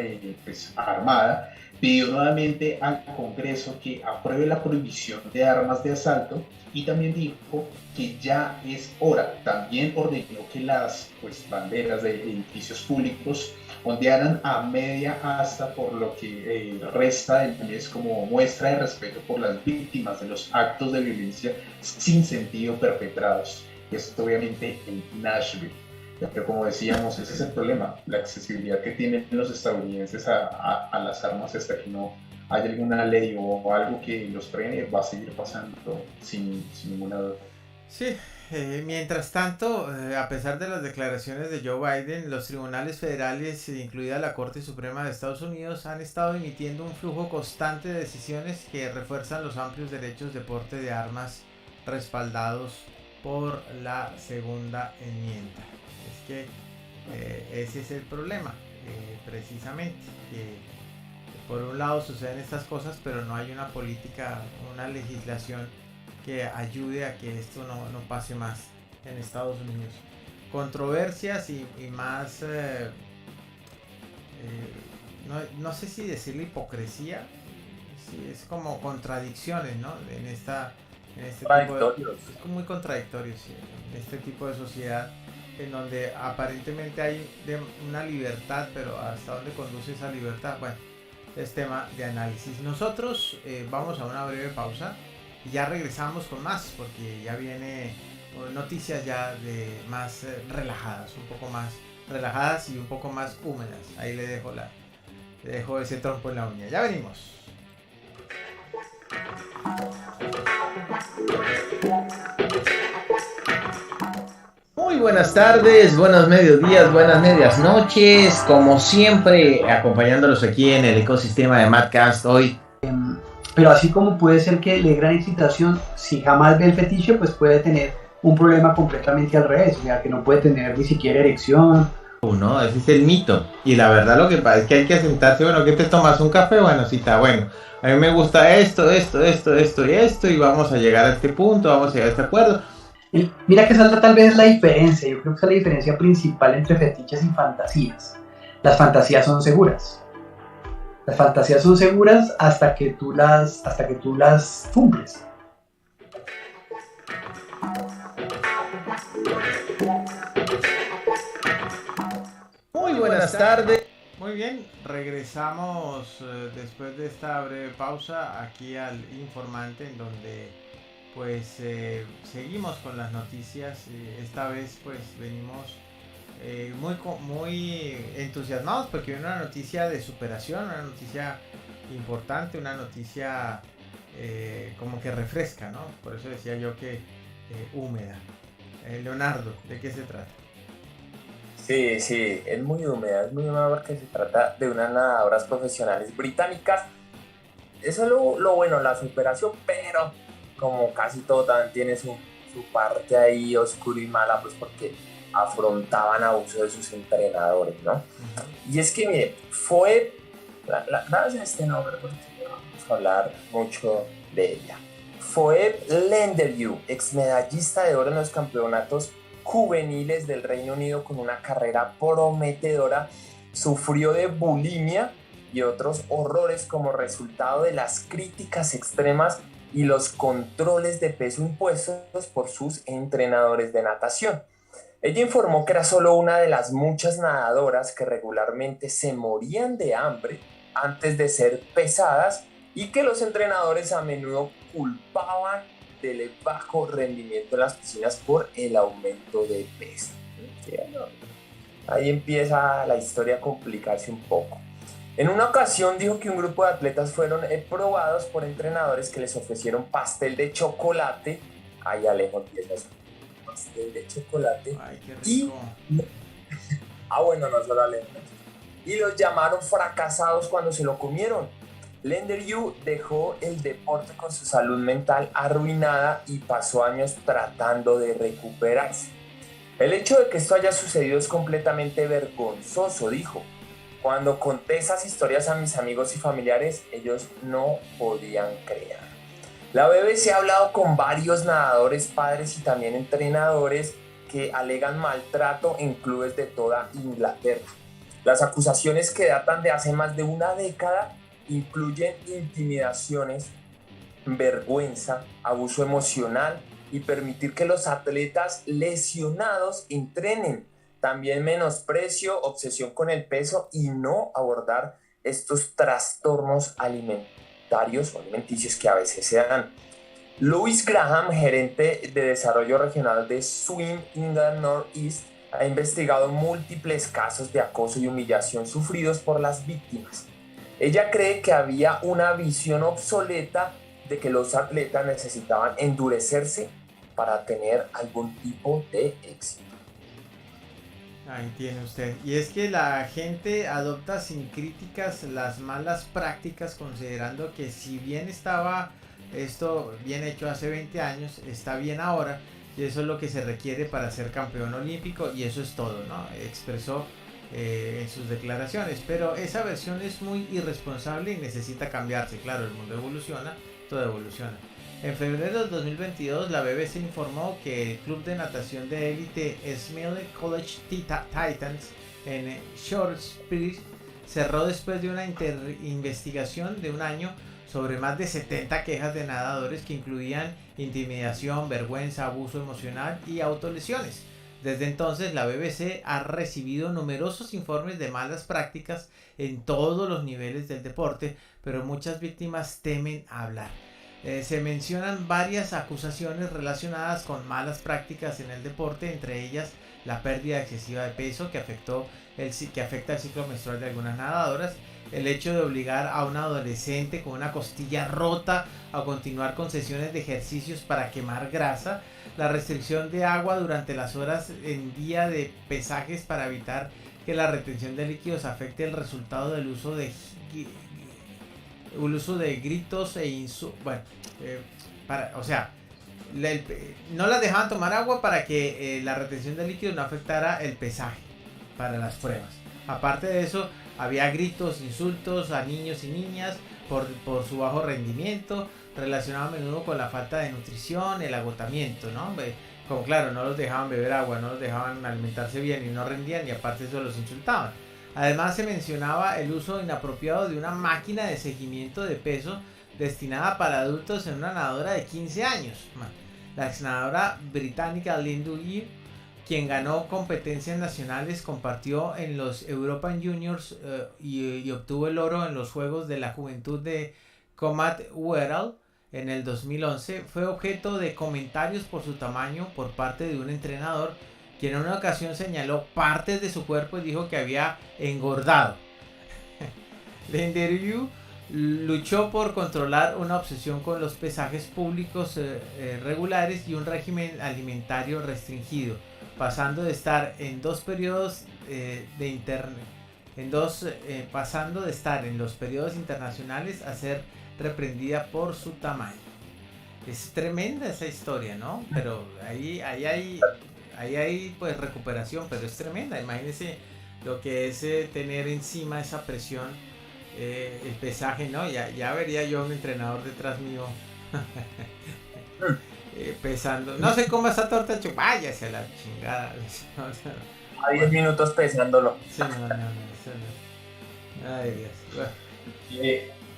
armada, pidió nuevamente al Congreso que apruebe la prohibición de armas de asalto y también dijo que ya es hora. También ordenó que las banderas de edificios públicos ondearan a media asta por lo que resta del mes como muestra de respeto por las víctimas de los actos de violencia sin sentido perpetrados. Esto obviamente en Nashville. Pero como decíamos, ese es el problema, la accesibilidad que tienen los estadounidenses a las armas. Hasta que no haya alguna ley o algo que los frene, va a seguir pasando sin ninguna duda. Sí, mientras tanto, a pesar de las declaraciones de Joe Biden, los tribunales federales, incluida la Corte Suprema de Estados Unidos, han estado emitiendo un flujo constante de decisiones que refuerzan los amplios derechos de porte de armas respaldados por la segunda enmienda. Es que ese es el problema, precisamente, que por un lado suceden estas cosas, pero no hay una política, una legislación que ayude a que esto no pase más en Estados Unidos. Controversias y más, no sé si decirle hipocresía, sí, es como contradicciones, ¿no? En este tipo de, es muy contradictorio, sí, en este tipo de sociedad en donde aparentemente hay una libertad, pero hasta dónde conduce esa libertad, bueno, es tema de análisis. Nosotros vamos a una breve pausa y ya regresamos con más, porque ya viene noticias ya de más relajadas, un poco más relajadas y un poco más húmedas. Ahí le dejo ese trompo en la uña. Ya venimos. Muy buenas tardes, buenos mediodías, buenas medias noches, como siempre acompañándolos aquí en el ecosistema de Madcast hoy. Pero así como puede ser que le dé gran excitación, si jamás ve el fetiche, pues puede tener un problema completamente al revés, o sea, que no puede tener ni siquiera erección. No, ese es el mito. Y la verdad lo que pasa es que hay que sentarse, bueno, ¿qué te tomas? ¿Un café? Bueno, sí, está bueno. A mí me gusta esto y esto, y vamos a llegar a este punto, vamos a llegar a este acuerdo. Y mira que esa tal vez es la diferencia, yo creo que esa es la diferencia principal entre fetiches y fantasías. Las fantasías son seguras. Las fantasías son seguras hasta que tú las cumples. Muy buenas tardes. Muy bien, regresamos después de esta breve pausa aquí al Informante, en donde pues seguimos con las noticias. Esta vez pues venimos muy entusiasmados porque viene una noticia de superación, una noticia importante, una noticia como que refresca, ¿no? Por eso decía yo que húmeda. Leonardo, ¿de qué se trata? Sí, es muy húmeda porque se trata de unas nadadoras profesionales británicas. Eso es lo bueno, la superación, pero como casi todo también tiene su parte ahí oscura y mala, pues porque afrontaban abuso de sus entrenadores, ¿no? Uh-huh. Y es que, mire, fue, gracias a este nombre, porque vamos a hablar mucho de ella. Phoebe Lenderview, ex medallista de oro en los campeonatos juveniles del Reino Unido con una carrera prometedora, sufrió de bulimia y otros horrores como resultado de las críticas extremas y los controles de peso impuestos por sus entrenadores de natación. Ella informó que era solo una de las muchas nadadoras que regularmente se morían de hambre antes de ser pesadas y que los entrenadores a menudo culpaban del bajo rendimiento en las piscinas por el aumento de peso. Ahí empieza la historia a complicarse un poco. En una ocasión dijo que un grupo de atletas fueron probados por entrenadores que les ofrecieron pastel de chocolate. Ahí Alejo empieza eso. Pastel de chocolate. Ay, qué rico. Bueno, no solo Alejo. Y los llamaron fracasados cuando se lo comieron. Lenderview dejó el deporte con su salud mental arruinada y pasó años tratando de recuperarse. El hecho de que esto haya sucedido es completamente vergonzoso, dijo. Cuando conté esas historias a mis amigos y familiares, ellos no podían creer. La BBC ha hablado con varios nadadores, padres y también entrenadores que alegan maltrato en clubes de toda Inglaterra. Las acusaciones, que datan de hace más de una década, incluyen intimidaciones, vergüenza, abuso emocional y permitir que los atletas lesionados entrenen. También menosprecio, obsesión con el peso y no abordar estos trastornos alimentarios o alimenticios que a veces se dan. Louis Graham, gerente de desarrollo regional de Swim England North East, ha investigado múltiples casos de acoso y humillación sufridos por las víctimas. Ella cree que había una visión obsoleta de que los atletas necesitaban endurecerse para tener algún tipo de éxito. Ahí tiene usted. Y es que la gente adopta sin críticas las malas prácticas, considerando que si bien estaba esto bien hecho hace 20 años, está bien ahora, y eso es lo que se requiere para ser campeón olímpico, y eso es todo, ¿no? Expresó en sus declaraciones, pero esa versión es muy irresponsable y necesita cambiarse. Claro, el mundo evoluciona, todo evoluciona. En febrero del 2022, la BBC informó que el club de natación de élite Smiley College Titans en Shortsbury cerró después de una investigación de un año sobre más de 70 quejas de nadadores que incluían intimidación, vergüenza, abuso emocional y autolesiones. Desde entonces, la BBC ha recibido numerosos informes de malas prácticas en todos los niveles del deporte, pero muchas víctimas temen hablar. Se mencionan varias acusaciones relacionadas con malas prácticas en el deporte, entre ellas la pérdida excesiva de peso que afecta el ciclo menstrual de algunas nadadoras, el hecho de obligar a un adolescente con una costilla rota a continuar con sesiones de ejercicios para quemar grasa, la restricción de agua durante las horas en día de pesajes para evitar que la retención de líquidos afecte el resultado del uso de gritos e no las dejaban tomar agua para que la retención de líquidos no afectara el pesaje para las pruebas. Aparte de eso, había gritos, insultos a niños y niñas por su bajo rendimiento, relacionado a menudo con la falta de nutrición, el agotamiento, ¿no? Como claro, no los dejaban beber agua, no los dejaban alimentarse bien y no rendían, y aparte de eso los insultaban. Además se mencionaba el uso inapropiado de una máquina de seguimiento de peso destinada para adultos en una nadadora de 15 años. La ex nadadora británica Linda Yu, quien ganó competencias nacionales, compartió en los European Juniors y obtuvo el oro en los Juegos de la Juventud de Commonwealth en el 2011, fue objeto de comentarios por su tamaño por parte de un entrenador, quien en una ocasión señaló partes de su cuerpo y dijo que había engordado. Linda Yu luchó por controlar una obsesión con los pesajes públicos regulares y un régimen alimentario restringido, pasando de estar en los periodos internacionales a ser reprendida por su tamaño. Es tremenda esa historia, ¿no? Pero ahí hay pues recuperación, pero es tremenda. Imagínense lo que es tener encima esa presión, el pesaje, ¿no? Ya vería yo a un entrenador detrás mío pesando. No sé cómo esa torta váyase a la chingada. A 10 minutos pesándolo. Sí, no. Ay, Dios. Bueno.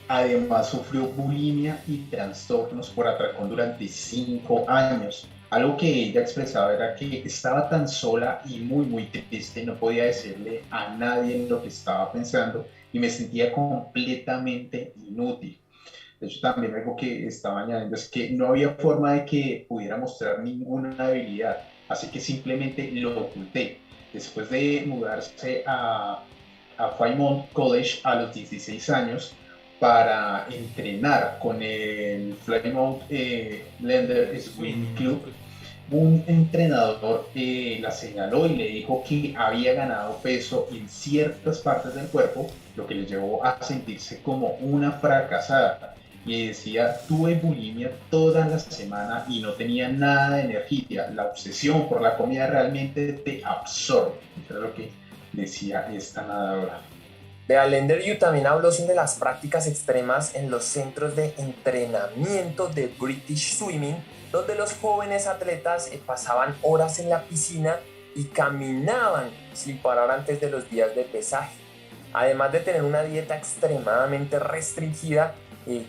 Además sufrió bulimia y trastornos por atracón durante 5 años. Algo que ella expresaba era que estaba tan sola y muy triste, no podía decirle a nadie lo que estaba pensando y me sentía completamente inútil. De hecho, también algo que estaba añadiendo es que no había forma de que pudiera mostrar ninguna habilidad, así que simplemente lo oculté. Después de mudarse a Fairmont College a los 16 años, para entrenar con el Plymouth Lander Swimming Club, un entrenador la señaló y le dijo que había ganado peso en ciertas partes del cuerpo, lo que le llevó a sentirse como una fracasada. Y decía, tuve bulimia toda la semana y no tenía nada de energía. La obsesión por la comida realmente te absorbe. Eso es lo que decía esta nadadora. Linda Yu también habló sobre las prácticas extremas en los centros de entrenamiento de British Swimming, donde los jóvenes atletas pasaban horas en la piscina y caminaban sin parar antes de los días de pesaje. Además de tener una dieta extremadamente restringida,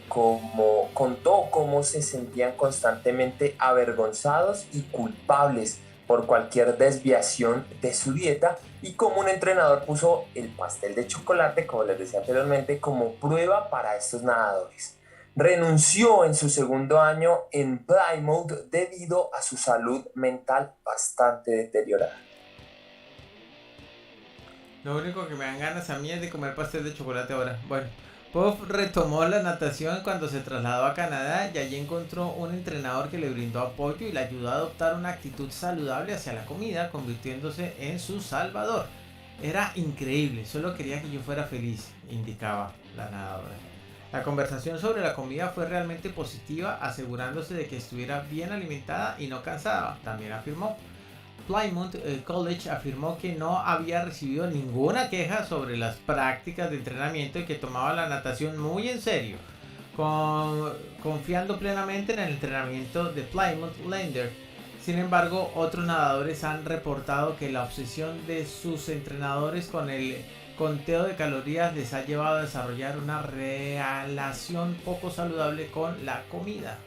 contó cómo se sentían constantemente avergonzados y culpables por cualquier desviación de su dieta, y como un entrenador puso el pastel de chocolate, como les decía anteriormente, como prueba para estos nadadores. Renunció en su segundo año en Plymouth debido a su salud mental bastante deteriorada. Lo único que me dan ganas a mí es de comer pastel de chocolate ahora. Bueno, Puff retomó la natación cuando se trasladó a Canadá y allí encontró un entrenador que le brindó apoyo y le ayudó a adoptar una actitud saludable hacia la comida, convirtiéndose en su salvador. Era increíble, solo quería que yo fuera feliz, indicaba la nadadora. La conversación sobre la comida fue realmente positiva, asegurándose de que estuviera bien alimentada y no cansada, también afirmó. Plymouth College afirmó que no había recibido ninguna queja sobre las prácticas de entrenamiento y que tomaba la natación muy en serio, confiando plenamente en el entrenamiento de Plymouth Lander. Sin embargo, otros nadadores han reportado que la obsesión de sus entrenadores con el conteo de calorías les ha llevado a desarrollar una relación poco saludable con la comida.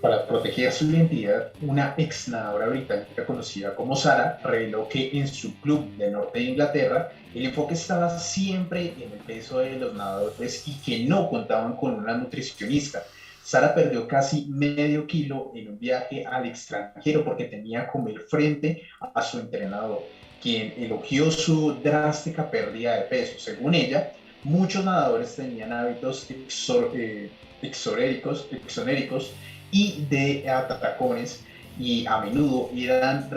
Para proteger su identidad, una ex nadadora británica conocida como Sarah reveló que en su club del norte de Inglaterra el enfoque estaba siempre en el peso de los nadadores y que no contaban con una nutricionista. Sarah perdió casi medio kilo en un viaje al extranjero porque tenía que comer frente a su entrenador, quien elogió su drástica pérdida de peso. Según ella, muchos nadadores tenían hábitos exonéricos y de atacones y a menudo eran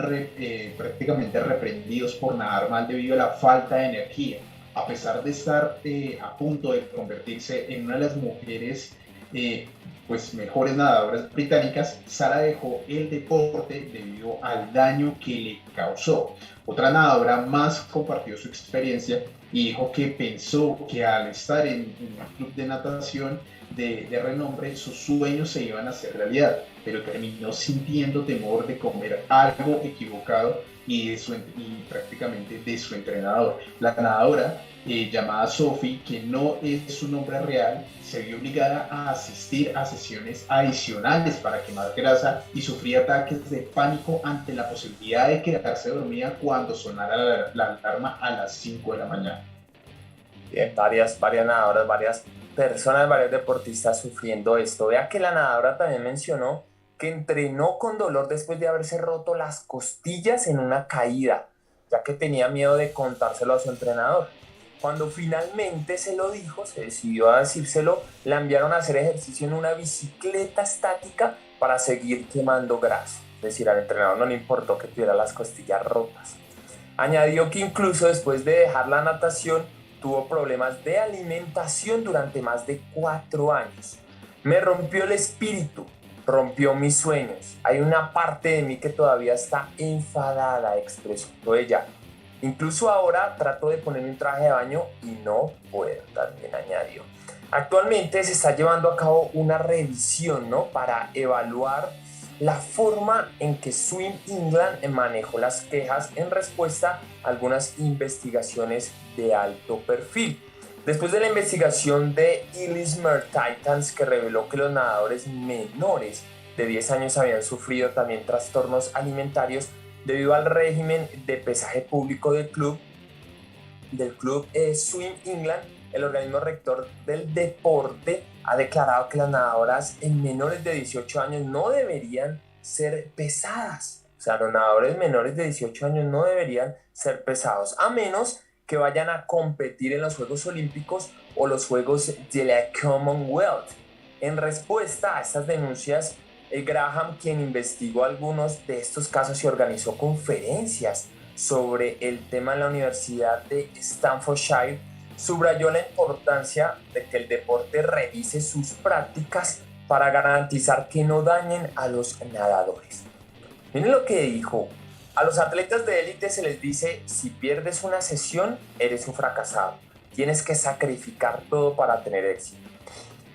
prácticamente reprendidos por nadar mal debido a la falta de energía. A pesar de estar a punto de convertirse en una de las mujeres pues mejores nadadoras británicas, Sarah dejó el deporte debido al daño que le causó. Otra nadadora más compartió su experiencia y dijo que pensó que al estar en un club de natación de renombre, sus sueños se iban a hacer realidad, pero terminó sintiendo temor de comer algo equivocado y prácticamente de su entrenador. La nadadora llamada Sophie, que no es su nombre real, se vio obligada a asistir a sesiones adicionales para quemar grasa y sufría ataques de pánico ante la posibilidad de quedarse dormida cuando sonara la alarma a las 5 de la mañana. Bien, varias nadadoras, varias personas, varios deportistas sufriendo esto. Vea que la nadadora también mencionó que entrenó con dolor después de haberse roto las costillas en una caída, ya que tenía miedo de contárselo a su entrenador. Cuando finalmente se lo dijo, se decidió a decírselo, la enviaron a hacer ejercicio en una bicicleta estática para seguir quemando grasa. Es decir, al entrenador no le importó que tuviera las costillas rotas. Añadió que incluso después de dejar la natación, tuvo problemas de alimentación durante más de 4 años. Me rompió el espíritu, rompió mis sueños. Hay una parte de mí que todavía está enfadada, expresó ella. Incluso ahora trato de ponerme un traje de baño y no puedo, también añadió. Actualmente se está llevando a cabo una revisión, ¿no?, para evaluar la forma en que Swim England manejó las quejas en respuesta a algunas investigaciones de alto perfil. Después de la investigación de Ellesmere Titans, que reveló que los nadadores menores de 10 años habían sufrido también trastornos alimentarios debido al régimen de pesaje público del club Swim England, el organismo rector del deporte ha declarado que las nadadoras en menores de 18 años no deberían ser pesadas. O sea, los nadadores menores de 18 años no deberían ser pesados, a menos que vayan a competir en los Juegos Olímpicos o los Juegos de la Commonwealth. En respuesta a estas denuncias, Graham, quien investigó algunos de estos casos y organizó conferencias sobre el tema en la Universidad de Staffordshire, subrayó la importancia de que el deporte revise sus prácticas para garantizar que no dañen a los nadadores. Miren lo que dijo: a los atletas de élite se les dice, si pierdes una sesión, eres un fracasado. Tienes que sacrificar todo para tener éxito.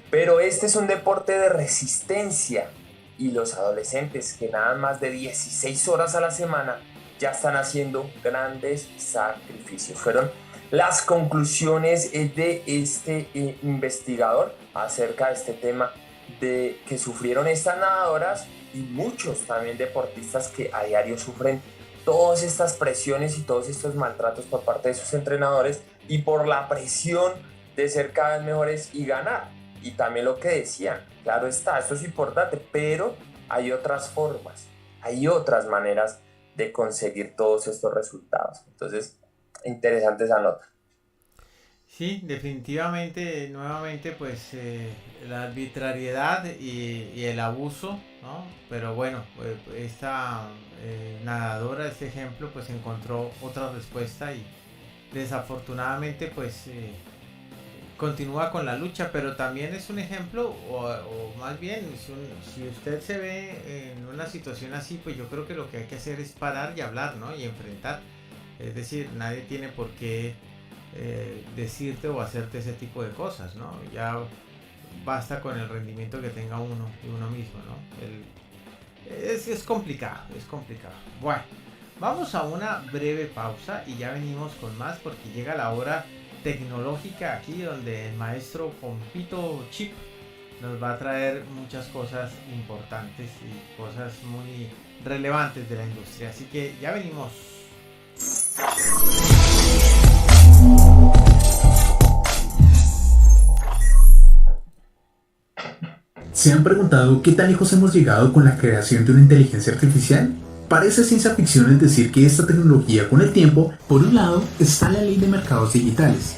Pero este es un deporte de resistencia y los adolescentes que nadan más de 16 horas a la semana ya están haciendo grandes sacrificios. Fueron las conclusiones de este investigador acerca de este tema de que sufrieron estas nadadoras y muchos también deportistas que a diario sufren todas estas presiones y todos estos maltratos por parte de sus entrenadores y por la presión de ser cada vez mejores y ganar. Y también lo que decían, claro está, esto es importante, pero hay otras formas, hay otras maneras de conseguir todos estos resultados. Entonces, interesante esa nota. Sí, definitivamente, nuevamente, pues la arbitrariedad y el abuso, ¿no? Pero bueno, esta nadadora, este ejemplo, pues encontró otra respuesta y desafortunadamente, pues continúa con la lucha, pero también es un ejemplo, o más bien, si usted se ve en una situación así, pues yo creo que lo que hay que hacer es parar y hablar, ¿no? Y enfrentar. Es decir, nadie tiene por qué decirte o hacerte ese tipo de cosas, ¿no? Ya basta con el rendimiento que tenga uno y uno mismo, ¿no? Es complicado, es complicado. Bueno, vamos a una breve pausa y ya venimos con más porque llega la hora tecnológica aquí donde el maestro Compito Chip nos va a traer muchas cosas importantes y cosas muy relevantes de la industria. Así que ya venimos. ¿Se han preguntado qué tan lejos hemos llegado con la creación de una inteligencia artificial? Parece ciencia ficción el decir que esta tecnología con el tiempo, por un lado, está la ley de mercados digitales.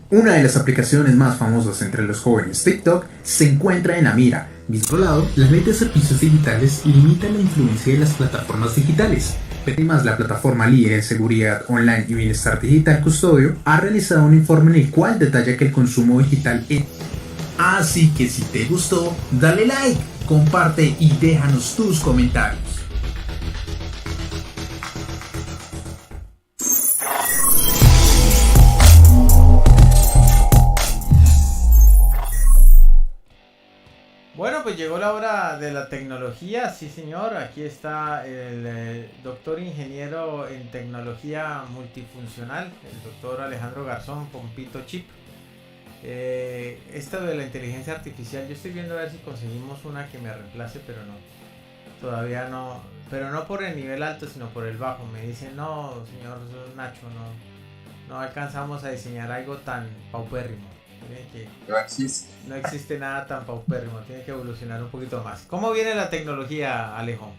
Una de las aplicaciones más famosas entre los jóvenes, TikTok, se encuentra en la mira. Por otro lado, la ley de servicios digitales limita la influencia de las plataformas digitales. Además, la plataforma líder en seguridad online y bienestar digital Custodio ha realizado un informe en el cual detalla que el consumo digital es... Así que si te gustó, dale like, comparte y déjanos tus comentarios. Bueno, pues llegó la hora de la tecnología, sí señor, aquí está el doctor ingeniero en tecnología multifuncional, el doctor Alejandro Garzón, Pompito Chip. Esto de la inteligencia artificial, yo estoy viendo a ver si conseguimos una que me reemplace, pero no, todavía no, pero no por el nivel alto, sino por el bajo. Me dicen, no, señor Nacho, no alcanzamos a diseñar algo tan paupérrimo. No existe nada tan paupérrimo, tiene que evolucionar un poquito más. ¿Cómo viene la tecnología, Alejo?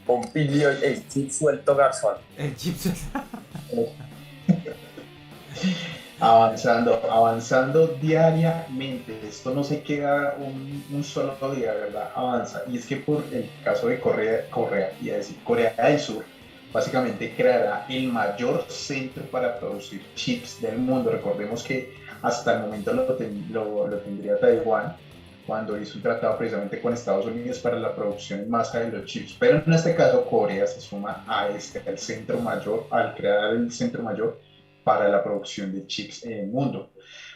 Pompilio, el chip suelto Garzón. El chip suelto. Avanzando diariamente. Esto no se queda un solo día, ¿verdad? Avanza. Y es que por el caso de Corea del Sur, básicamente creará el mayor centro para producir chips del mundo. Recordemos que hasta el momento lo tendría Taiwán, cuando hizo un tratado precisamente con Estados Unidos para la producción en masa de los chips. Pero en este caso Corea se suma al centro mayor, al crear el centro mayor para la producción de chips en el mundo.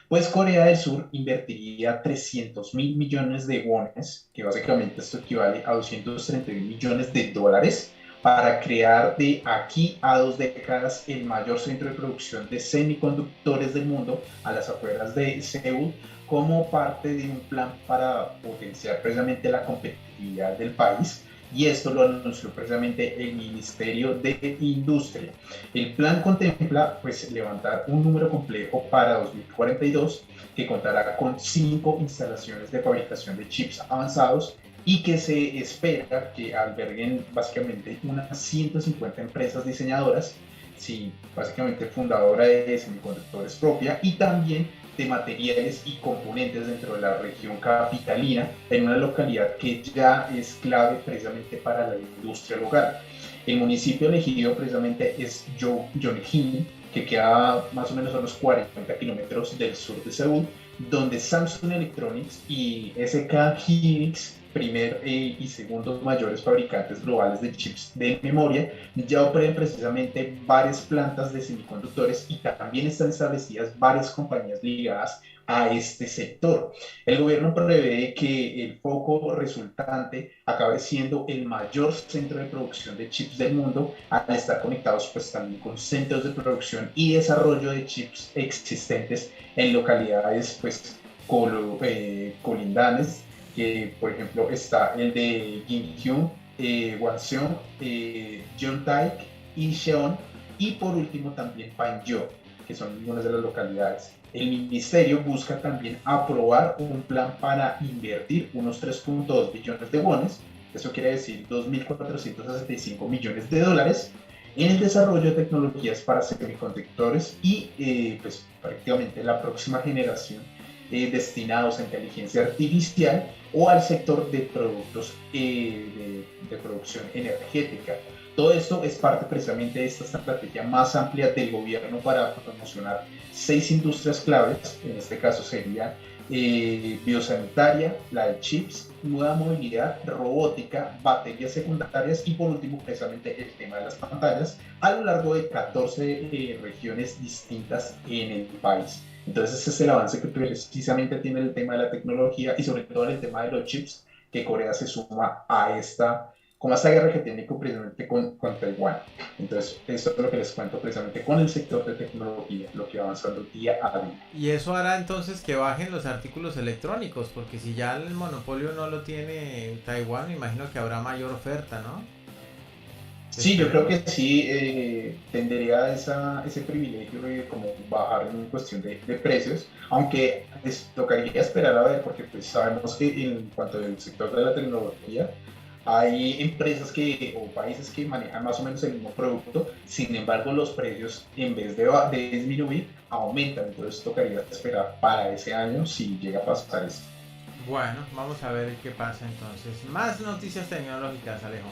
Pues Corea del Sur invertiría 300.000 millones de wones, que básicamente esto equivale a 231 millones de dólares, para crear de aquí a 2 décadas el mayor centro de producción de semiconductores del mundo a las afueras de Seúl, como parte de un plan para potenciar precisamente la competitividad del país. Y esto lo anunció precisamente el Ministerio de Industria. El plan contempla pues levantar un número complejo para 2042 que contará con 5 instalaciones de fabricación de chips avanzados y que se espera que alberguen básicamente unas 150 empresas diseñadoras, sí, básicamente fundadora de semiconductores propia y también de materiales y componentes dentro de la región capitalina, en una localidad que ya es clave precisamente para la industria local. El municipio elegido precisamente es Yongjin, que queda más o menos a unos 40 kilómetros del sur de Seúl, donde Samsung Electronics y SK Hynix, primer y segundo mayores fabricantes globales de chips de memoria, ya operan precisamente varias plantas de semiconductores y también están establecidas varias compañías ligadas a este sector. El gobierno prevé que el foco resultante acabe siendo el mayor centro de producción de chips del mundo, al estar conectados pues también con centros de producción y desarrollo de chips existentes en localidades pues colindantes, que por ejemplo está el de Gimhyun, Wanseong, Jeontaek y Seon, y por último también Panjo, que son algunas de las localidades. El ministerio busca también aprobar un plan para invertir unos 3.2 billones de wones, eso quiere decir 2.465 millones de dólares, en el desarrollo de tecnologías para semiconductores y pues prácticamente la próxima generación destinados a inteligencia artificial o al sector de productos de producción energética. Todo esto es parte precisamente de esta estrategia más amplia del gobierno para promocionar 6 industrias claves. En este caso serían biosanitaria, la de chips, nueva movilidad, robótica, baterías secundarias y por último precisamente el tema de las pantallas a lo largo de 14 regiones distintas en el país. Entonces ese es el avance que precisamente tiene el tema de la tecnología y sobre todo el tema de los chips, que Corea se suma a esta como esta guerra que tiene precisamente con Taiwán. Entonces, esto es lo que les cuento precisamente con el sector de tecnología, lo que va avanzando día a día. Y eso hará entonces que bajen los artículos electrónicos, porque si ya el monopolio no lo tiene Taiwán, me imagino que habrá mayor oferta, ¿no? Sí, yo creo que sí tendría ese privilegio de como bajar en cuestión de precios, aunque les tocaría esperar a ver, porque pues sabemos que en cuanto al sector de la tecnología, hay empresas o países que manejan más o menos el mismo producto, sin embargo los precios en vez de disminuir, aumentan, entonces tocaría esperar para ese año si llega a pasar esto. Bueno, vamos a ver qué pasa entonces. Más noticias tecnológicas, Alejo.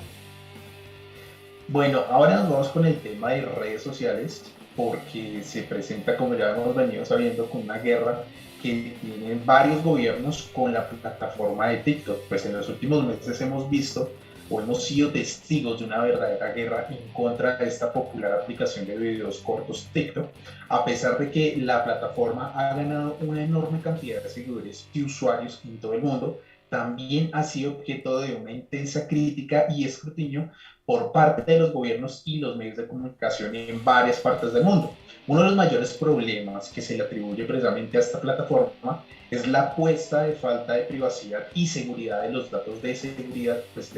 Bueno, ahora nos vamos con el tema de redes sociales, porque se presenta, como ya hemos venido sabiendo, con una guerra que tienen varios gobiernos con la plataforma de TikTok. Pues en los últimos meses hemos visto o hemos sido testigos de una verdadera guerra en contra de esta popular aplicación de videos cortos TikTok, a pesar de que la plataforma ha ganado una enorme cantidad de seguidores y usuarios en todo el mundo. También ha sido objeto de una intensa crítica y escrutinio por parte de los gobiernos y los medios de comunicación en varias partes del mundo. Uno de los mayores problemas que se le atribuye precisamente a esta plataforma es la apuesta de falta de privacidad y seguridad de los datos de seguridad, pues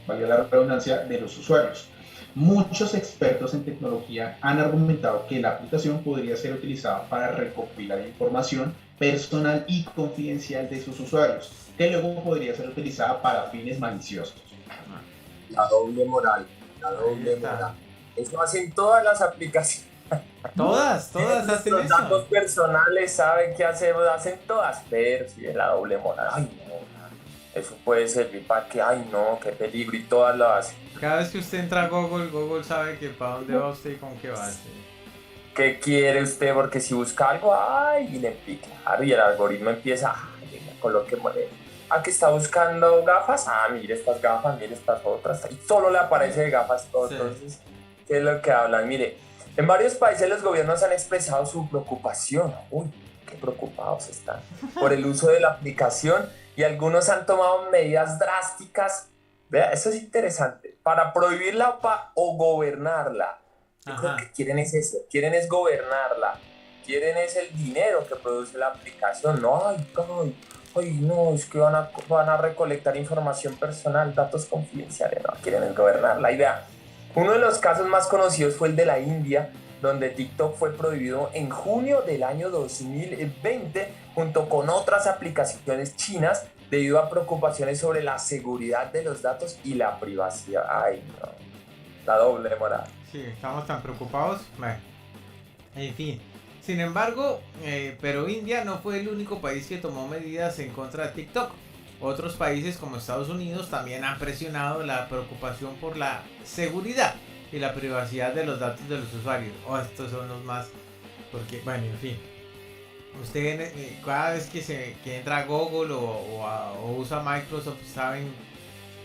valga la redundancia, de los usuarios. Muchos expertos en tecnología han argumentado que la aplicación podría ser utilizada para recopilar información personal y confidencial de sus usuarios, que luego podría ser utilizada para fines maliciosos. La doble moral, la doble moral. Eso hacen todas las aplicaciones. Todas hacen los eso. Los datos personales saben qué hacemos, hacen todas, pero si es la doble moral. Ay, no, eso puede servir para que, ay, no, qué peligro, y todas lo hacen. Cada vez que usted entra a Google sabe que para dónde va usted y con qué va. ¿Sí? ¿Qué quiere usted? Porque si busca algo, ay, y le pica, y el algoritmo empieza, ay, coloquémosle. Que está buscando gafas, mire estas gafas, mire estas otras, y solo le aparece de gafas todo. Sí. Entonces, ¿qué es lo que hablan? Mire, en varios países los gobiernos han expresado su preocupación, qué preocupados están, por el uso de la aplicación, y algunos han tomado medidas drásticas, vea, eso es interesante, para prohibirla o gobernarla. Yo creo que quieren es eso, quieren es gobernarla, quieren es el dinero que produce la aplicación, ay, no, es que van a recolectar información personal, datos confidenciales, no, quieren es gobernar la idea. Uno de los casos más conocidos fue el de la India, donde TikTok fue prohibido en junio del año 2020, junto con otras aplicaciones chinas, debido a preocupaciones sobre la seguridad de los datos y la privacidad. Ay, no, la doble moral. Sí, estamos tan preocupados. Bueno, en fin. Sin embargo, pero India no fue el único país que tomó medidas en contra de TikTok. Otros países como Estados Unidos también han presionado la preocupación por la seguridad y la privacidad de los datos de los usuarios. Estos son los más, porque, bueno, en fin. Usted cada vez que entra a Google o usa Microsoft, saben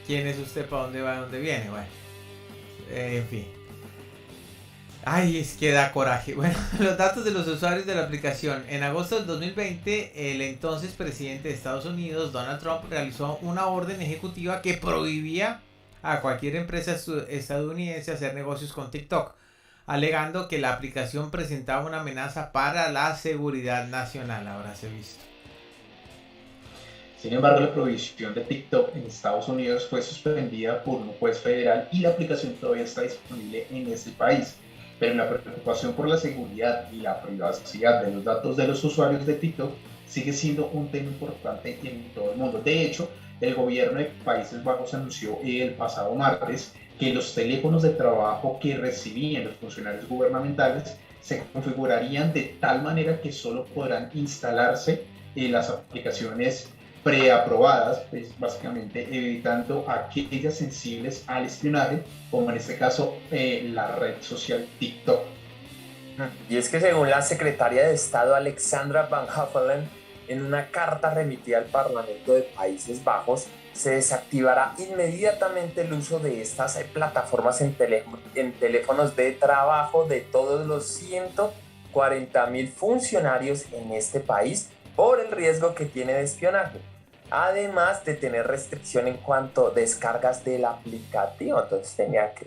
quién es usted, para dónde va, dónde viene. Bueno, en fin. Ay, es que da coraje. Bueno, los datos de los usuarios de la aplicación. En agosto del 2020, el entonces presidente de Estados Unidos, Donald Trump, realizó una orden ejecutiva que prohibía a cualquier empresa estadounidense hacer negocios con TikTok, alegando que la aplicación presentaba una amenaza para la seguridad nacional. Ahora se ha visto. Sin embargo, la prohibición de TikTok en Estados Unidos fue suspendida por un juez federal y la aplicación todavía está disponible en ese país. Pero la preocupación por la seguridad y la privacidad de los datos de los usuarios de TikTok sigue siendo un tema importante en todo el mundo. De hecho, el gobierno de Países Bajos anunció el pasado martes que los teléfonos de trabajo que recibían los funcionarios gubernamentales se configurarían de tal manera que solo podrán instalarse las aplicaciones preaprobadas, pues básicamente evitando aquellas sensibles al espionaje, como en este caso la red social TikTok. Y es que según la secretaria de Estado Alexandra Van Huffelen, en una carta remitida al Parlamento de Países Bajos, se desactivará inmediatamente el uso de estas plataformas en teléfonos de trabajo de todos los 140,000 funcionarios en este país por el riesgo que tiene de espionaje. además de tener restricción en cuanto a descargas del aplicativo. Entonces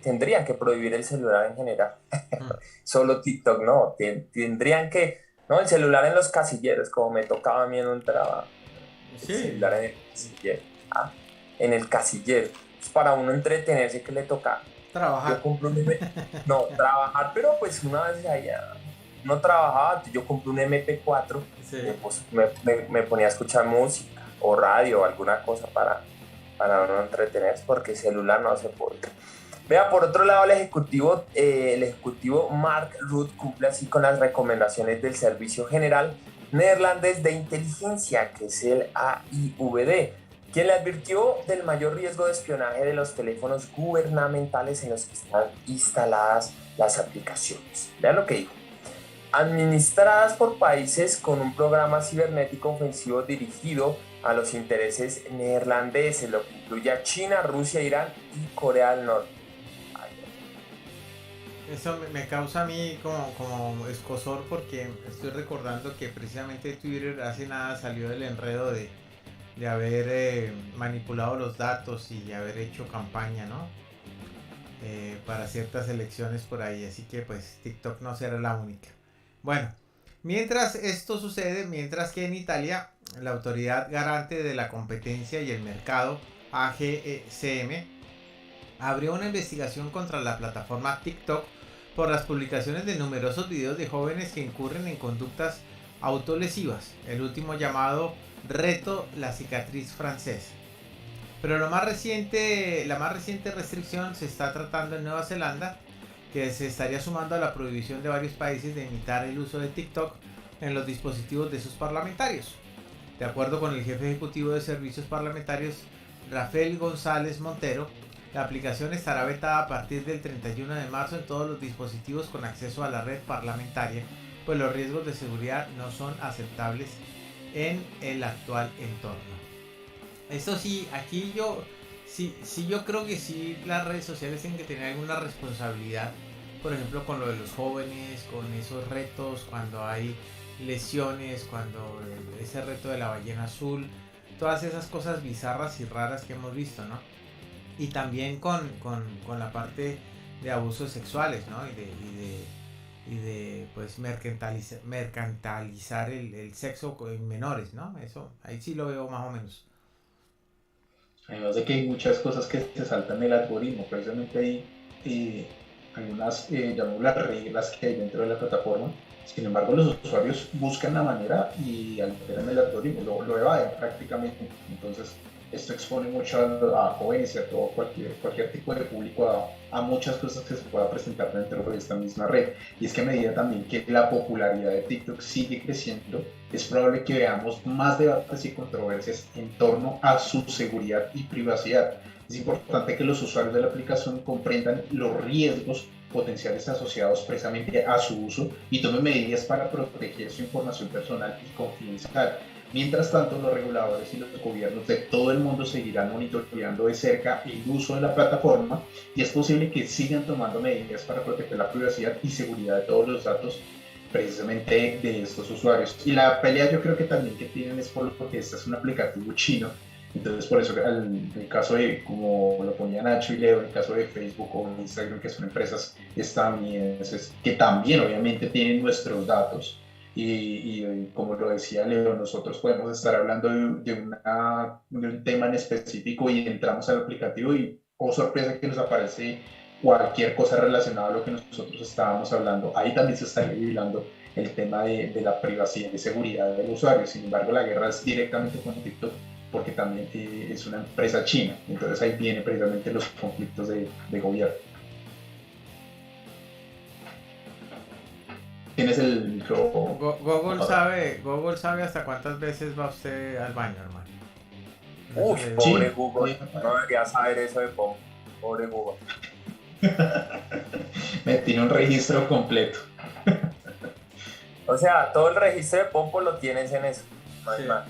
tendrían que prohibir el celular en general. Solo TikTok no, tendrían que, no, el celular en los casilleros, como me tocaba a mí en un trabajo. Sí. El celular en el casillero. En el casillero. Es para uno entretenerse, que le toca. Trabajar. Yo compré no, trabajar, pero pues una vez allá no trabajaba, yo compré un MP4, Sí. Pues me ponía a escuchar música o radio o alguna cosa para no entretenerse, porque celular no se puede. Vea, por otro lado, el ejecutivo Mark Rutte cumple así con las recomendaciones del Servicio General Neerlandés de Inteligencia, que es el AIVD, quien le advirtió del mayor riesgo de espionaje de los teléfonos gubernamentales en los que están instaladas las aplicaciones. Vean lo que dijo. Administradas por países con un programa cibernético ofensivo dirigido a los intereses neerlandeses, lo que incluye a China, Rusia, Irán y Corea del Norte. Eso me causa a mí como escozor, porque estoy recordando que precisamente Twitter hace nada salió del enredo de haber manipulado los datos y haber hecho campaña, ¿no? Para ciertas elecciones por ahí, así que pues TikTok no será la única. Bueno, mientras esto sucede, mientras que en Italia la Autoridad Garante de la Competencia y el Mercado, AGCM, abrió una investigación contra la plataforma TikTok por las publicaciones de numerosos videos de jóvenes que incurren en conductas autolesivas, el último llamado reto la cicatriz francesa. Pero la más reciente restricción se está tratando en Nueva Zelanda, que se estaría sumando a la prohibición de varios países de imitar el uso de TikTok en los dispositivos de sus parlamentarios. De acuerdo con el jefe ejecutivo de servicios parlamentarios, Rafael González Montero, la aplicación estará vetada a partir del 31 de marzo en todos los dispositivos con acceso a la red parlamentaria, pues los riesgos de seguridad no son aceptables en el actual entorno. Eso sí, aquí yo creo que sí las redes sociales tienen que tener alguna responsabilidad, por ejemplo con lo de los jóvenes, con esos retos, cuando hay lesiones, cuando ese reto de la ballena azul, todas esas cosas bizarras y raras que hemos visto, ¿no? Y también con la parte de abusos sexuales, ¿no? Y de pues mercantilizar el sexo en menores, ¿no? Eso, ahí sí lo veo más o menos. Además de que hay muchas cosas que se saltan del algoritmo, precisamente hay algunas, llamémoslas reglas que hay dentro de la plataforma. Sin embargo, los usuarios buscan la manera y alteran el algoritmo, lo evaden prácticamente. Entonces, esto expone mucho a jóvenes y a todo cualquier tipo de público a muchas cosas que se pueda presentar dentro de esta misma red. Y es que a medida también que la popularidad de TikTok sigue creciendo, es probable que veamos más debates y controversias en torno a su seguridad y privacidad. Es importante que los usuarios de la aplicación comprendan los riesgos potenciales asociados precisamente a su uso y tomen medidas para proteger su información personal y confidencial. Mientras tanto, los reguladores y los gobiernos de todo el mundo seguirán monitoreando de cerca el uso de la plataforma y es posible que sigan tomando medidas para proteger la privacidad y seguridad de todos los datos precisamente de estos usuarios. Y la pelea yo creo que también que tienen es por lo que este es un aplicativo chino. Entonces por eso en el caso de, como lo ponía Nacho y Leo, en el caso de Facebook o Instagram, que son empresas estadounidenses que también obviamente tienen nuestros datos, y como lo decía Leo, nosotros podemos estar hablando de un tema en específico y entramos al aplicativo y sorpresa que nos aparece cualquier cosa relacionada a lo que nosotros estábamos hablando. Ahí también se estaría violando el tema de la privacidad y seguridad del usuario. Sin embargo, la guerra es directamente con TikTok porque también es una empresa china. Entonces ahí vienen precisamente los conflictos de gobierno. Tienes el micro. Google sabe hasta cuántas veces va usted al baño, hermano. Uy, pobre Google. No debería saber eso de Pompo. Pobre Google. Me tiene un registro completo. O sea, todo el registro de Pompo lo tienes en eso. No hay más.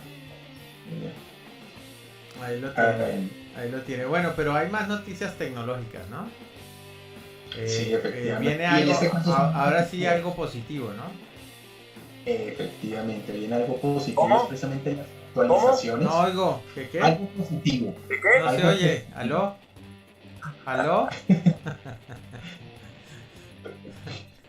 Ahí lo tiene. Ahí lo tiene. Bueno, pero hay más noticias tecnológicas, ¿no? Sí, efectivamente. Viene algo, ahora sí algo positivo, ¿no? Efectivamente, viene algo positivo. ¿Cómo? Precisamente actualizaciones. No oigo, ¿qué? Algo positivo. ¿Qué? No se oye, ¿aló?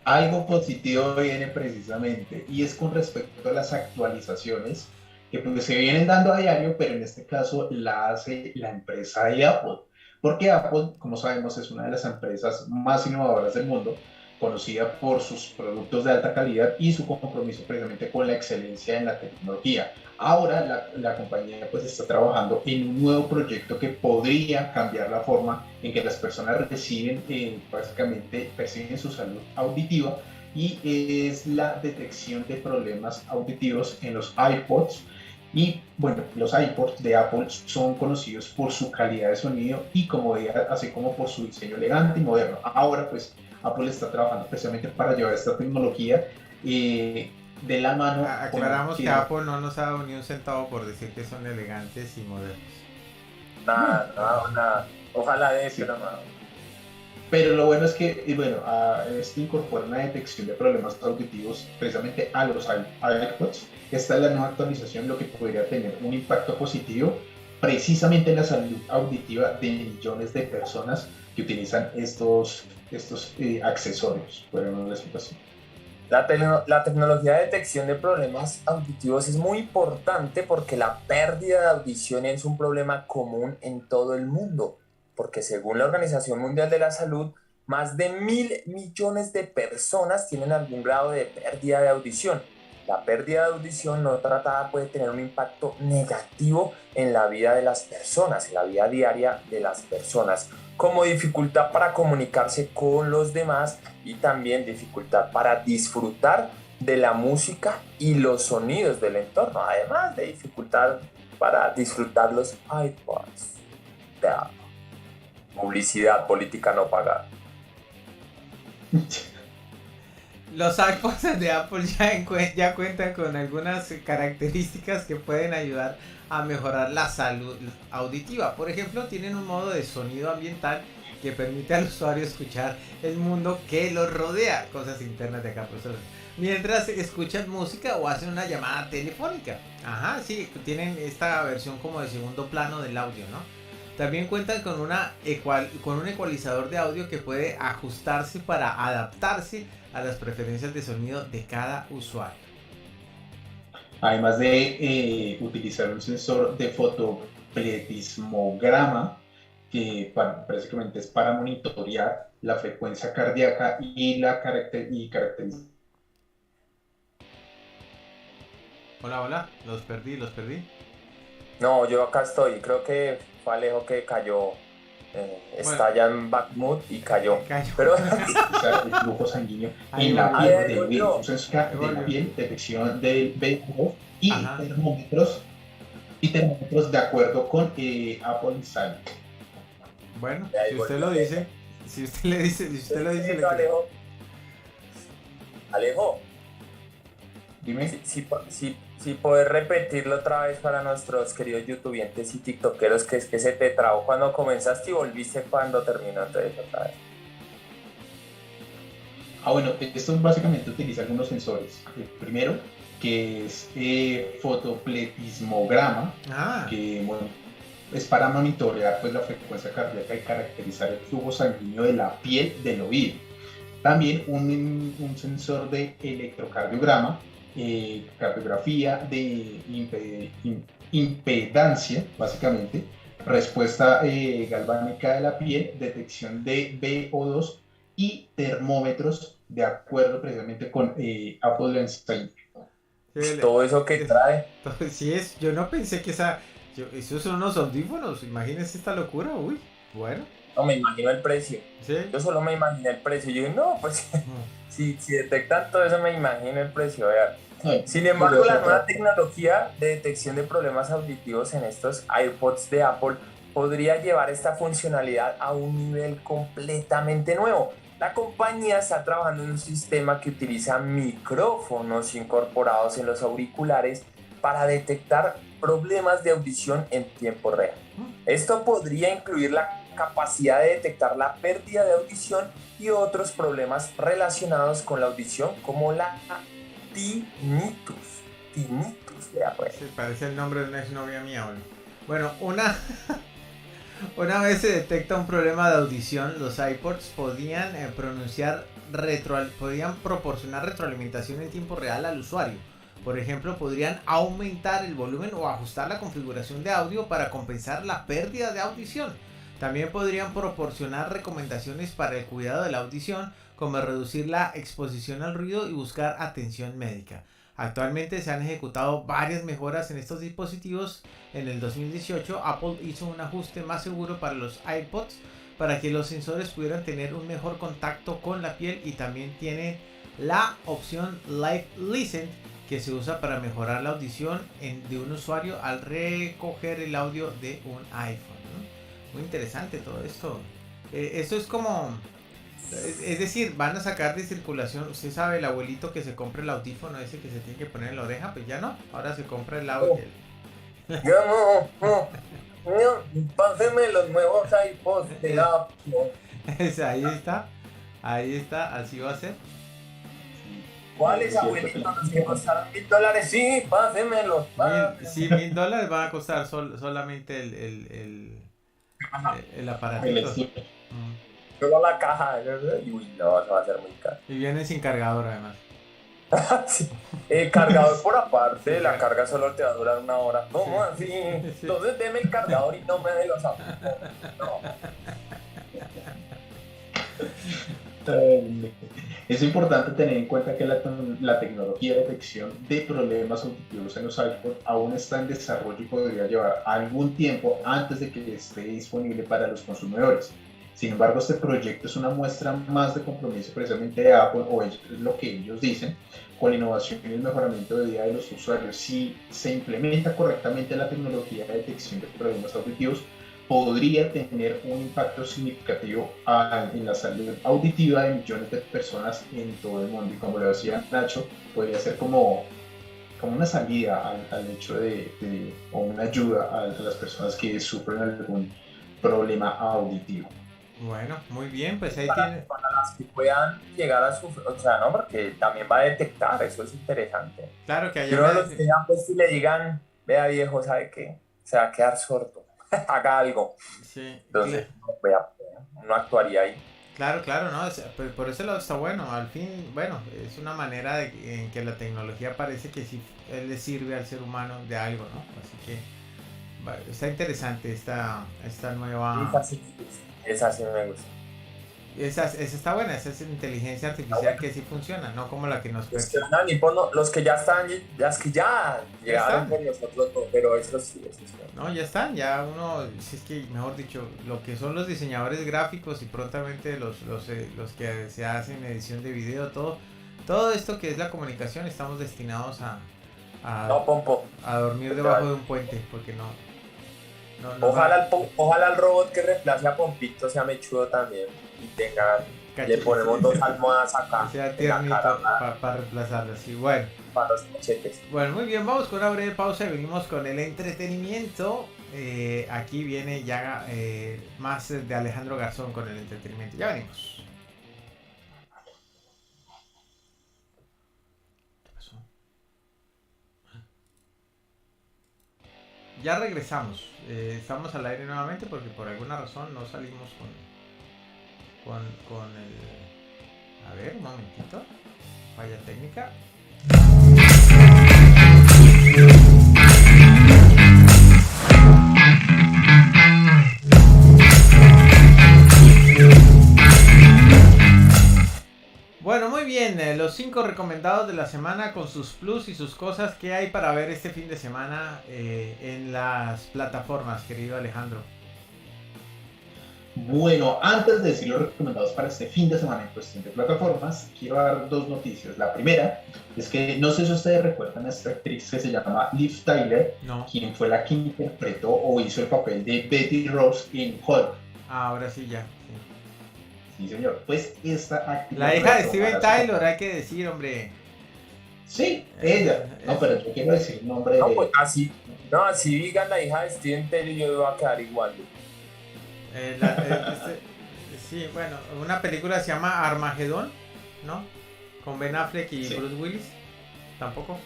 Algo positivo viene precisamente, y es con respecto a las actualizaciones que pues, se vienen dando a diario, pero en este caso la hace la empresa de Apple. Porque Apple, como sabemos, es una de las empresas más innovadoras del mundo, conocida por sus productos de alta calidad y su compromiso precisamente con la excelencia en la tecnología. Ahora la compañía pues está trabajando en un nuevo proyecto que podría cambiar la forma en que las personas reciben, básicamente perciben su salud auditiva, y es la detección de problemas auditivos en los iPods. Y bueno, los iPods de Apple son conocidos por su calidad de sonido y comodidad, así como por su diseño elegante y moderno. Ahora pues Apple está trabajando precisamente para llevar esta tecnología de la mano. Aclaramos que Apple no nos ha dado ni un centavo por decir que son elegantes y modernos. Nada. Ojalá pero no. Pero lo bueno es que, esto incorpora una detección de problemas auditivos precisamente a los iPods. Esta es la nueva actualización, lo que podría tener un impacto positivo precisamente en la salud auditiva de millones de personas que utilizan estos accesorios. Bueno, la situación. La tecnología de detección de problemas auditivos es muy importante porque la pérdida de audición es un problema común en todo el mundo, porque según la Organización Mundial de la Salud, más de 1.000 millones de personas tienen algún grado de pérdida de audición. La pérdida de audición no tratada puede tener un impacto negativo en la vida de las personas, en la vida diaria de las personas, como dificultad para comunicarse con los demás y también dificultad para disfrutar de la música y los sonidos del entorno, además de dificultad para disfrutar los iPods. Publicidad política no pagada. Los iPods de Apple ya cuentan con algunas características que pueden ayudar a mejorar la salud auditiva. Por ejemplo, tienen un modo de sonido ambiental que permite al usuario escuchar el mundo que los rodea, cosas internas de acá, profesor, mientras escuchan música o hacen una llamada telefónica. Ajá, sí, tienen esta versión como de segundo plano del audio, ¿no? También cuentan con un ecualizador de audio que puede ajustarse para adaptarse a las preferencias de sonido de cada usuario. Además de utilizar un sensor de fotopletismograma que básicamente es para monitorear la frecuencia cardíaca y características. Hola, los perdí. No, yo acá estoy, creo que fue Alejo que cayó, está ya en Bakhmut y cayó. Pero el flujo sanguíneo en la piel del virus, de la piel, detección del VO y termómetros de acuerdo con Apple Insight. Bueno, si usted lo dice, Alejo, dime. Si puedes repetirlo otra vez para nuestros queridos youtubientes y tiktokeros, que es que se te trabó cuando comenzaste y volviste cuando terminó, entonces otra vez. Bueno, esto básicamente utiliza algunos sensores. El primero, que es fotopletismograma, que es para monitorear pues, la frecuencia cardíaca y caracterizar el flujo sanguíneo de la piel del oído. También un sensor de electrocardiograma, cardiografía de impedancia, básicamente, respuesta galvánica de la piel, detección de VO2 y termómetros de acuerdo precisamente con Apple Insight. Todo eso que trae. Sí es, yo no pensé que esos son unos audífonos, imagínense esta locura, uy, bueno. No, me imagino el precio. ¿Sí? Yo solo me imaginé el precio. Yo dije, no, pues si detectan todo eso, me imagino el precio. Sin embargo, la nueva tecnología de detección de problemas auditivos en estos iPods de Apple podría llevar esta funcionalidad a un nivel completamente nuevo. La compañía está trabajando en un sistema que utiliza micrófonos incorporados en los auriculares para detectar problemas de audición en tiempo real. Esto podría incluir la capacidad de detectar la pérdida de audición y otros problemas relacionados con la audición como la tinnitus. pues. Se parece el nombre de una exnovia mía, bueno, una vez se detecta un problema de audición, los iPods podían proporcionar retroalimentación en tiempo real al usuario. Por ejemplo, podrían aumentar el volumen o ajustar la configuración de audio para compensar la pérdida de audición. También podrían proporcionar recomendaciones para el cuidado de la audición, como reducir la exposición al ruido y buscar atención médica. Actualmente se han ejecutado varias mejoras en estos dispositivos. En el 2018, Apple hizo un ajuste más seguro para los iPods para que los sensores pudieran tener un mejor contacto con la piel, y también tiene la opción Live Listen, que se usa para mejorar la audición de un usuario al recoger el audio de un iPhone, ¿no? Muy interesante todo esto. Esto es como... Es decir, van a sacar de circulación, usted sabe, el abuelito que se compra el audífono ese que se tiene que poner en la oreja, pues ya no, ahora se compra el audio. Yo no, páseme los nuevos iPods de Apple. Ahí está, así va a ser. ¿Cuáles abuelitos los que costaron $1,000? Sí, pásemelos. Sí, $1,000 van a costar solamente el aparatito. Solo la caja, y uy, no, eso va a ser muy caro. Y vienen sin cargador además. Sí. Cargador por aparte, la carga solo te va a durar 1 hora. ¿Cómo así? Entonces deme el cargador y no me dé los autos. No. Es importante tener en cuenta que la tecnología de detección de problemas auditivos en los iPods aún está en desarrollo y podría llevar algún tiempo antes de que esté disponible para los consumidores. Sin embargo, este proyecto es una muestra más de compromiso precisamente de Apple, o es lo que ellos dicen, con la innovación y el mejoramiento de vida de los usuarios. Si se implementa correctamente la tecnología de detección de problemas auditivos, podría tener un impacto significativo en la salud auditiva de millones de personas en todo el mundo. Y como le decía Nacho, podría ser como una salida al hecho o una ayuda a las personas que sufren algún problema auditivo. Bueno, muy bien, pues ahí para las que puedan llegar a sufrir, o sea, no, porque también va a detectar, eso es interesante. Claro que hay uno de los que ya pues si le digan, vea viejo, ¿sabe qué? Se va a quedar sordo, haga algo. Sí. Entonces, no actuaría ahí. Claro, no, por ese lado está bueno. Al fin, bueno, es una manera en que la tecnología parece que sí le sirve al ser humano de algo, ¿no? Así que está interesante esta nueva... Esa sí me gusta. Esa está buena, esa es inteligencia artificial que sí funciona, no como la que nos los que ya están, las que ya llegaron con nosotros, pero eso sí. No, ya están, ya uno, si es que mejor dicho, lo que son los diseñadores gráficos y prontamente los que se hacen edición de video, todo esto que es la comunicación, estamos destinados a dormir debajo de un puente, porque no. Ojalá el robot que reemplace a Pompito sea mechudo también y le ponemos 2 almohadas acá. Que sea tiernito para reemplazarlo, sí, bueno. Para los cachetes. Bueno, muy bien, vamos con una breve pausa y venimos con el entretenimiento. Aquí viene ya más de Alejandro Garzón con el entretenimiento. Ya venimos. Ya regresamos, estamos al aire nuevamente porque por alguna razón no salimos con el... A ver, un momentito, falla técnica. Bueno, muy bien, los 5 recomendados de la semana con sus plus y sus cosas que hay para ver este fin de semana en las plataformas, querido Alejandro. Bueno, antes de decir los recomendados para este fin de semana en cuestión de plataformas, quiero dar 2 noticias. La primera es que no sé si ustedes recuerdan a esta actriz que se llama Liv Tyler, quien fue la que interpretó o hizo el papel de Betty Ross en Hulk. Ahora sí, ya. Sí, señor. Pues esta actriz... La hija de Steven Tyler, hay que decir, hombre. Sí, ella. No, pero yo quiero decir el nombre de... Pues así digan la hija de Steven Tyler, yo voy a quedar igual. Sí, bueno, una película se llama Armagedón, ¿no? Con Ben Affleck y Bruce Willis. ¿Tampoco?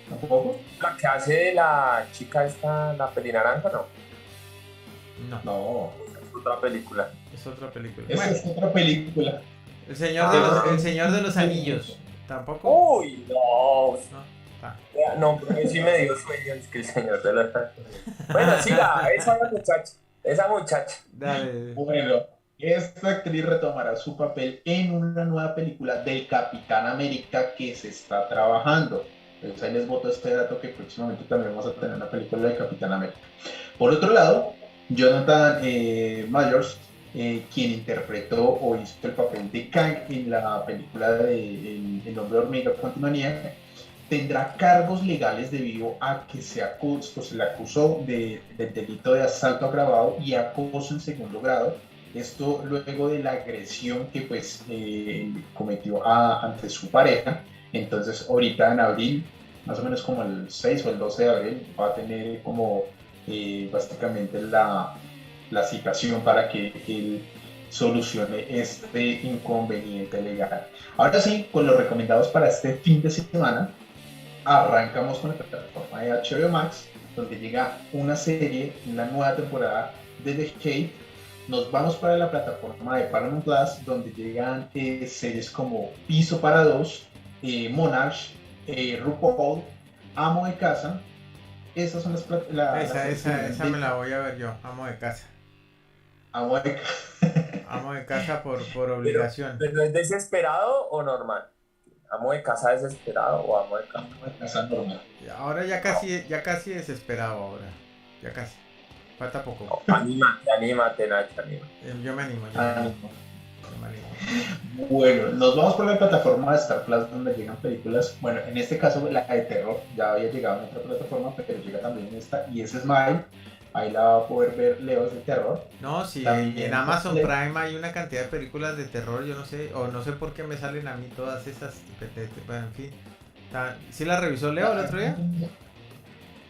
¿Tampoco? La que hace de la chica esta, la pelinaranja, ¿no? No. Es otra película. Es otra película. Esa es otra película. El Señor de los Anillos. ¿Tampoco? Uy, no. No. No, pero sí me dio sueño, es que el Señor de los Anillos. Bueno, sí, esa muchacha. Dale. Bueno, esta actriz retomará su papel en una nueva película del Capitán América que se está trabajando. Entonces ahí les boto este dato que próximamente también vamos a tener una película de Capitán América. Por otro lado, Jonathan Majors, quien interpretó o hizo el papel de Kang en la película de El Hombre Hormiga Quantumania, tendrá cargos legales debido a que se le acusó del delito de asalto agravado y acoso en segundo grado. Esto luego de la agresión que pues cometió ante su pareja. Entonces ahorita en abril, más o menos como el 6 o el 12 de abril, va a tener como básicamente la citación para que él solucione este inconveniente legal. Ahora sí, con los recomendados para este fin de semana, arrancamos con la plataforma de HBO Max, donde llega una serie, una nueva temporada de The Shade. Nos vamos para la plataforma de Paramount Plus, donde llegan series como Piso para Dos, Monarch, RuPaul, Amo de Casa. Esas son esa me la voy a ver yo, Amo de Casa. Amo de Casa por obligación. ¿Pero es desesperado o normal? ¿Amo de Casa desesperado o Amo de Casa normal? Ahora ya casi desesperado ahora. Ya casi. Falta poco. No, anímate, Nacho, anímate. Yo me animo. Bueno, nos vamos por la plataforma de Star Plus, donde llegan películas. Bueno, en este caso la de terror ya había llegado en otra plataforma, pero llega también en esta, y es Smile. Ahí la va a poder ver Leo, es de terror. No, sí, en Amazon Prime hay una cantidad de películas de terror, yo no sé, o no sé por qué me salen a mí todas esas, bueno, en fin. ¿Sí la revisó Leo el otro día?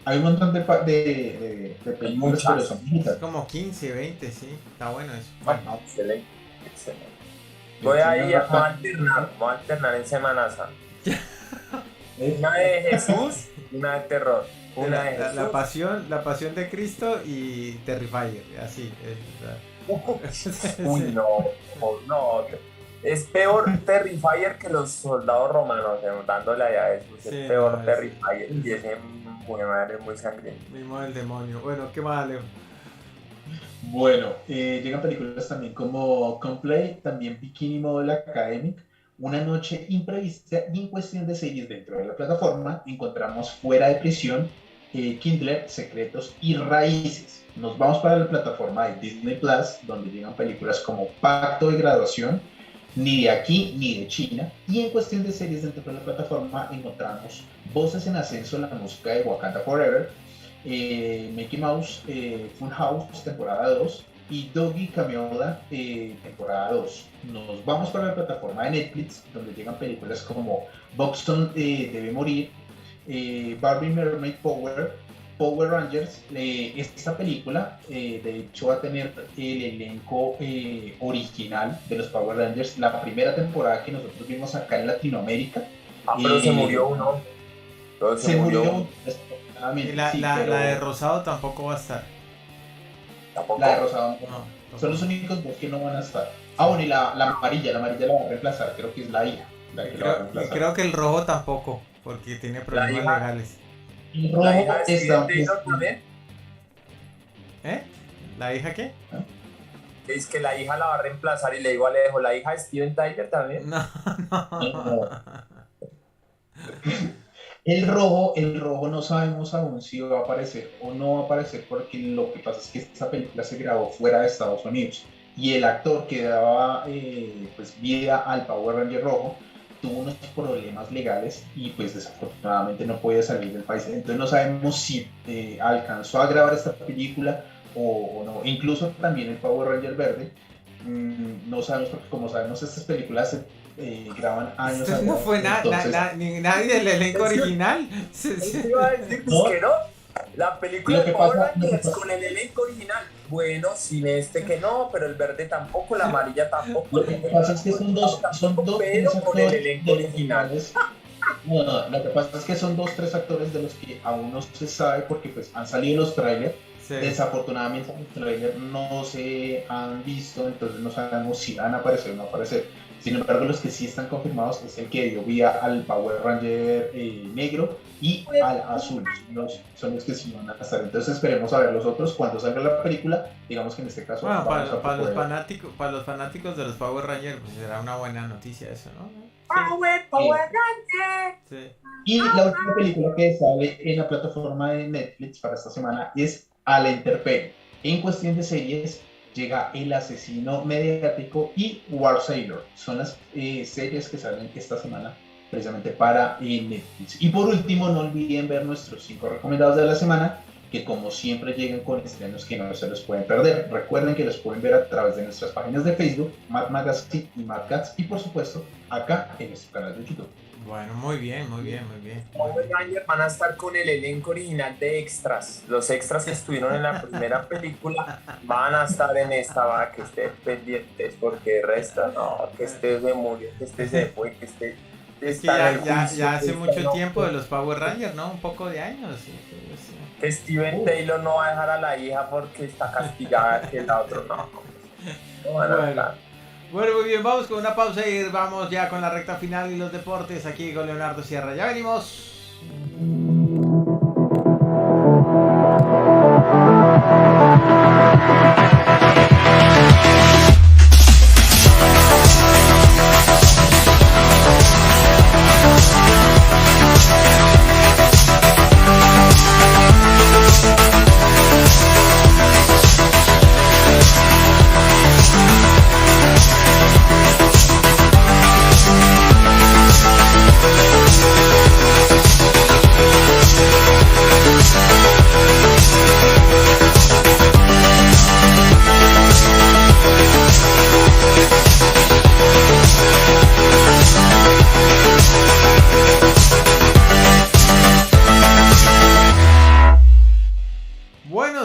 Hay un montón de películas, pero son muchas. Como 15, 20, sí, está bueno eso. Bueno, excelente. Voy a ir a alternar en Semana Santa. Una de Jesús y una de terror. La pasión de Cristo y Terrifier, así. Uy, no. Es peor Terrifier que los soldados romanos, dándole allá a Jesús. Es peor Terrifier y ese madre muy sangriento. Mismo del demonio. Bueno, ¿qué más, Leo? Bueno, llegan películas también como Complay, también Bikini Model Academic, Una noche imprevista, y en cuestión de series dentro de la plataforma encontramos Fuera de Prisión, Kindler, Secretos y Raíces. Nos vamos para la plataforma de Disney Plus, donde llegan películas como Pacto de Graduación, Ni de aquí ni de China, y en cuestión de series dentro de la plataforma encontramos Voces en Ascenso, la música de Wakanda Forever, Mickey Mouse, Funhouse, temporada 2, y Doggy Camioda, temporada 2. Nos vamos para la plataforma de Netflix, donde llegan películas como Buxton Debe Morir, Barbie Mermaid Power Rangers. Esta película de hecho va a tener el elenco original de los Power Rangers, la primera temporada que nosotros vimos acá en Latinoamérica. Pero se murió uno. Se murió. La de Rosado tampoco va a estar. ¿Tampoco? La de Rosado no. Son los únicos dos que no van a estar. Bueno, y la amarilla la va a reemplazar, creo que es la hija. Creo que el rojo tampoco, porque tiene problemas legales. El rojo está también. ¿La hija qué? Es que la hija la va a reemplazar y le digo a Alejo, ¿la hija de Steven Tyler también? No. El rojo no sabemos aún si va a aparecer o no va a aparecer, porque lo que pasa es que esta película se grabó fuera de Estados Unidos y el actor que daba pues vida al Power Ranger rojo tuvo unos problemas legales y pues desafortunadamente no podía salir del país. Entonces no sabemos si alcanzó a grabar esta película o no. Incluso también el Power Ranger verde, no sabemos, porque como sabemos estas películas se graban años atrás. No fue nadie del elenco original. Iba a decir que no. La película de Power Rangers con el elenco original. Bueno, sin que no, pero el verde tampoco, la amarilla tampoco. Lo que pasa es que son dos pero con el elenco original. No, lo que pasa es que son 2-3 actores de los que aún no se sabe porque pues han salido los trailers. Sí. Desafortunadamente los trailers no se han visto, entonces no sabemos si van a aparecer o no aparecer. Sin embargo, los que sí están confirmados es el que dio vida al Power Ranger negro y al azul. Son los que sí van a estar. Entonces esperemos a ver los otros cuando salga la película. Digamos que en este caso... Bueno, para los fanáticos de los Power Rangers, pues será una buena noticia eso, ¿no? Sí. Power Ranger. Sí. Y la última película que sale en la plataforma de Netflix para esta semana es A la Intemperie. En cuestión de series, llega El Asesino Mediático y War Sailor. Son las series que salen esta semana precisamente para Netflix. Y por último, no olviden ver nuestros 5 recomendados de la semana, que como siempre llegan con estrenos que no se los pueden perder. Recuerden que los pueden ver a través de nuestras páginas de Facebook, Mad Magazine y Mad Cats, y por supuesto acá en nuestro canal de YouTube. Bueno, muy bien. Power Rangers van a estar con el elenco original de extras. Los extras que estuvieron en la primera película van a estar en esta, va, que estén pendientes, porque resta, no, que este se murió, que este se fue, que este... Es que ya hace mucho tiempo de los Power Rangers, ¿no? Un poco de años. Sí. Que Steven Taylor no va a dejar a la hija porque está castigada, que el otro no. No van a estar. Bueno, muy bien, vamos con una pausa y vamos ya con la recta final y los deportes aquí con Leonardo Sierra. Ya venimos.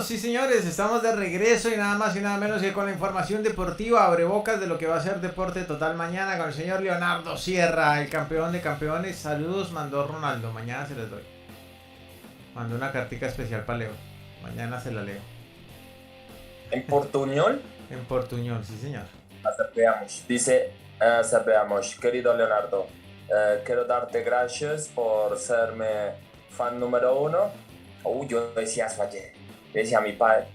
Sí, señores, estamos de regreso y nada más y nada menos que con la información deportiva, abrebocas de lo que va a ser Deporte Total mañana con el señor Leonardo Sierra, el campeón de campeones. Saludos, mandó Ronaldo, mañana se les doy. Mandó una cartica especial para Leo, mañana se la leo. ¿En portuñol? En portuñol, sí, señor. Veamos. Dice, veamos, querido Leonardo, quiero darte gracias por serme fan número 1. Yo decía eso ayer. Decía a mi padre,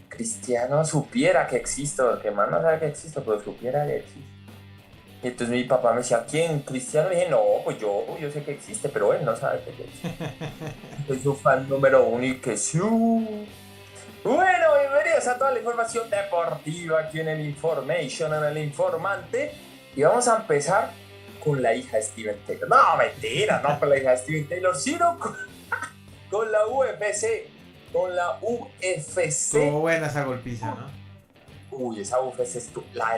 Cristiano supiera que existo, porque más no sabe que existo, pero supiera que existo. Y entonces mi papá me decía, ¿quién? Cristiano. Le dije, no, pues yo sé que existe, pero él no sabe que existe. Soy su fan número 1 y que sí. Bueno, bienvenidos a toda la información deportiva aquí en el Information, en el Informante. Y vamos a empezar con la hija de Steven Taylor. No, mentira, no con la hija de Steven Taylor, sino con la UFC. Con la UFC. Estuvo buena esa golpiza, ¿no? Uy, esa UFC la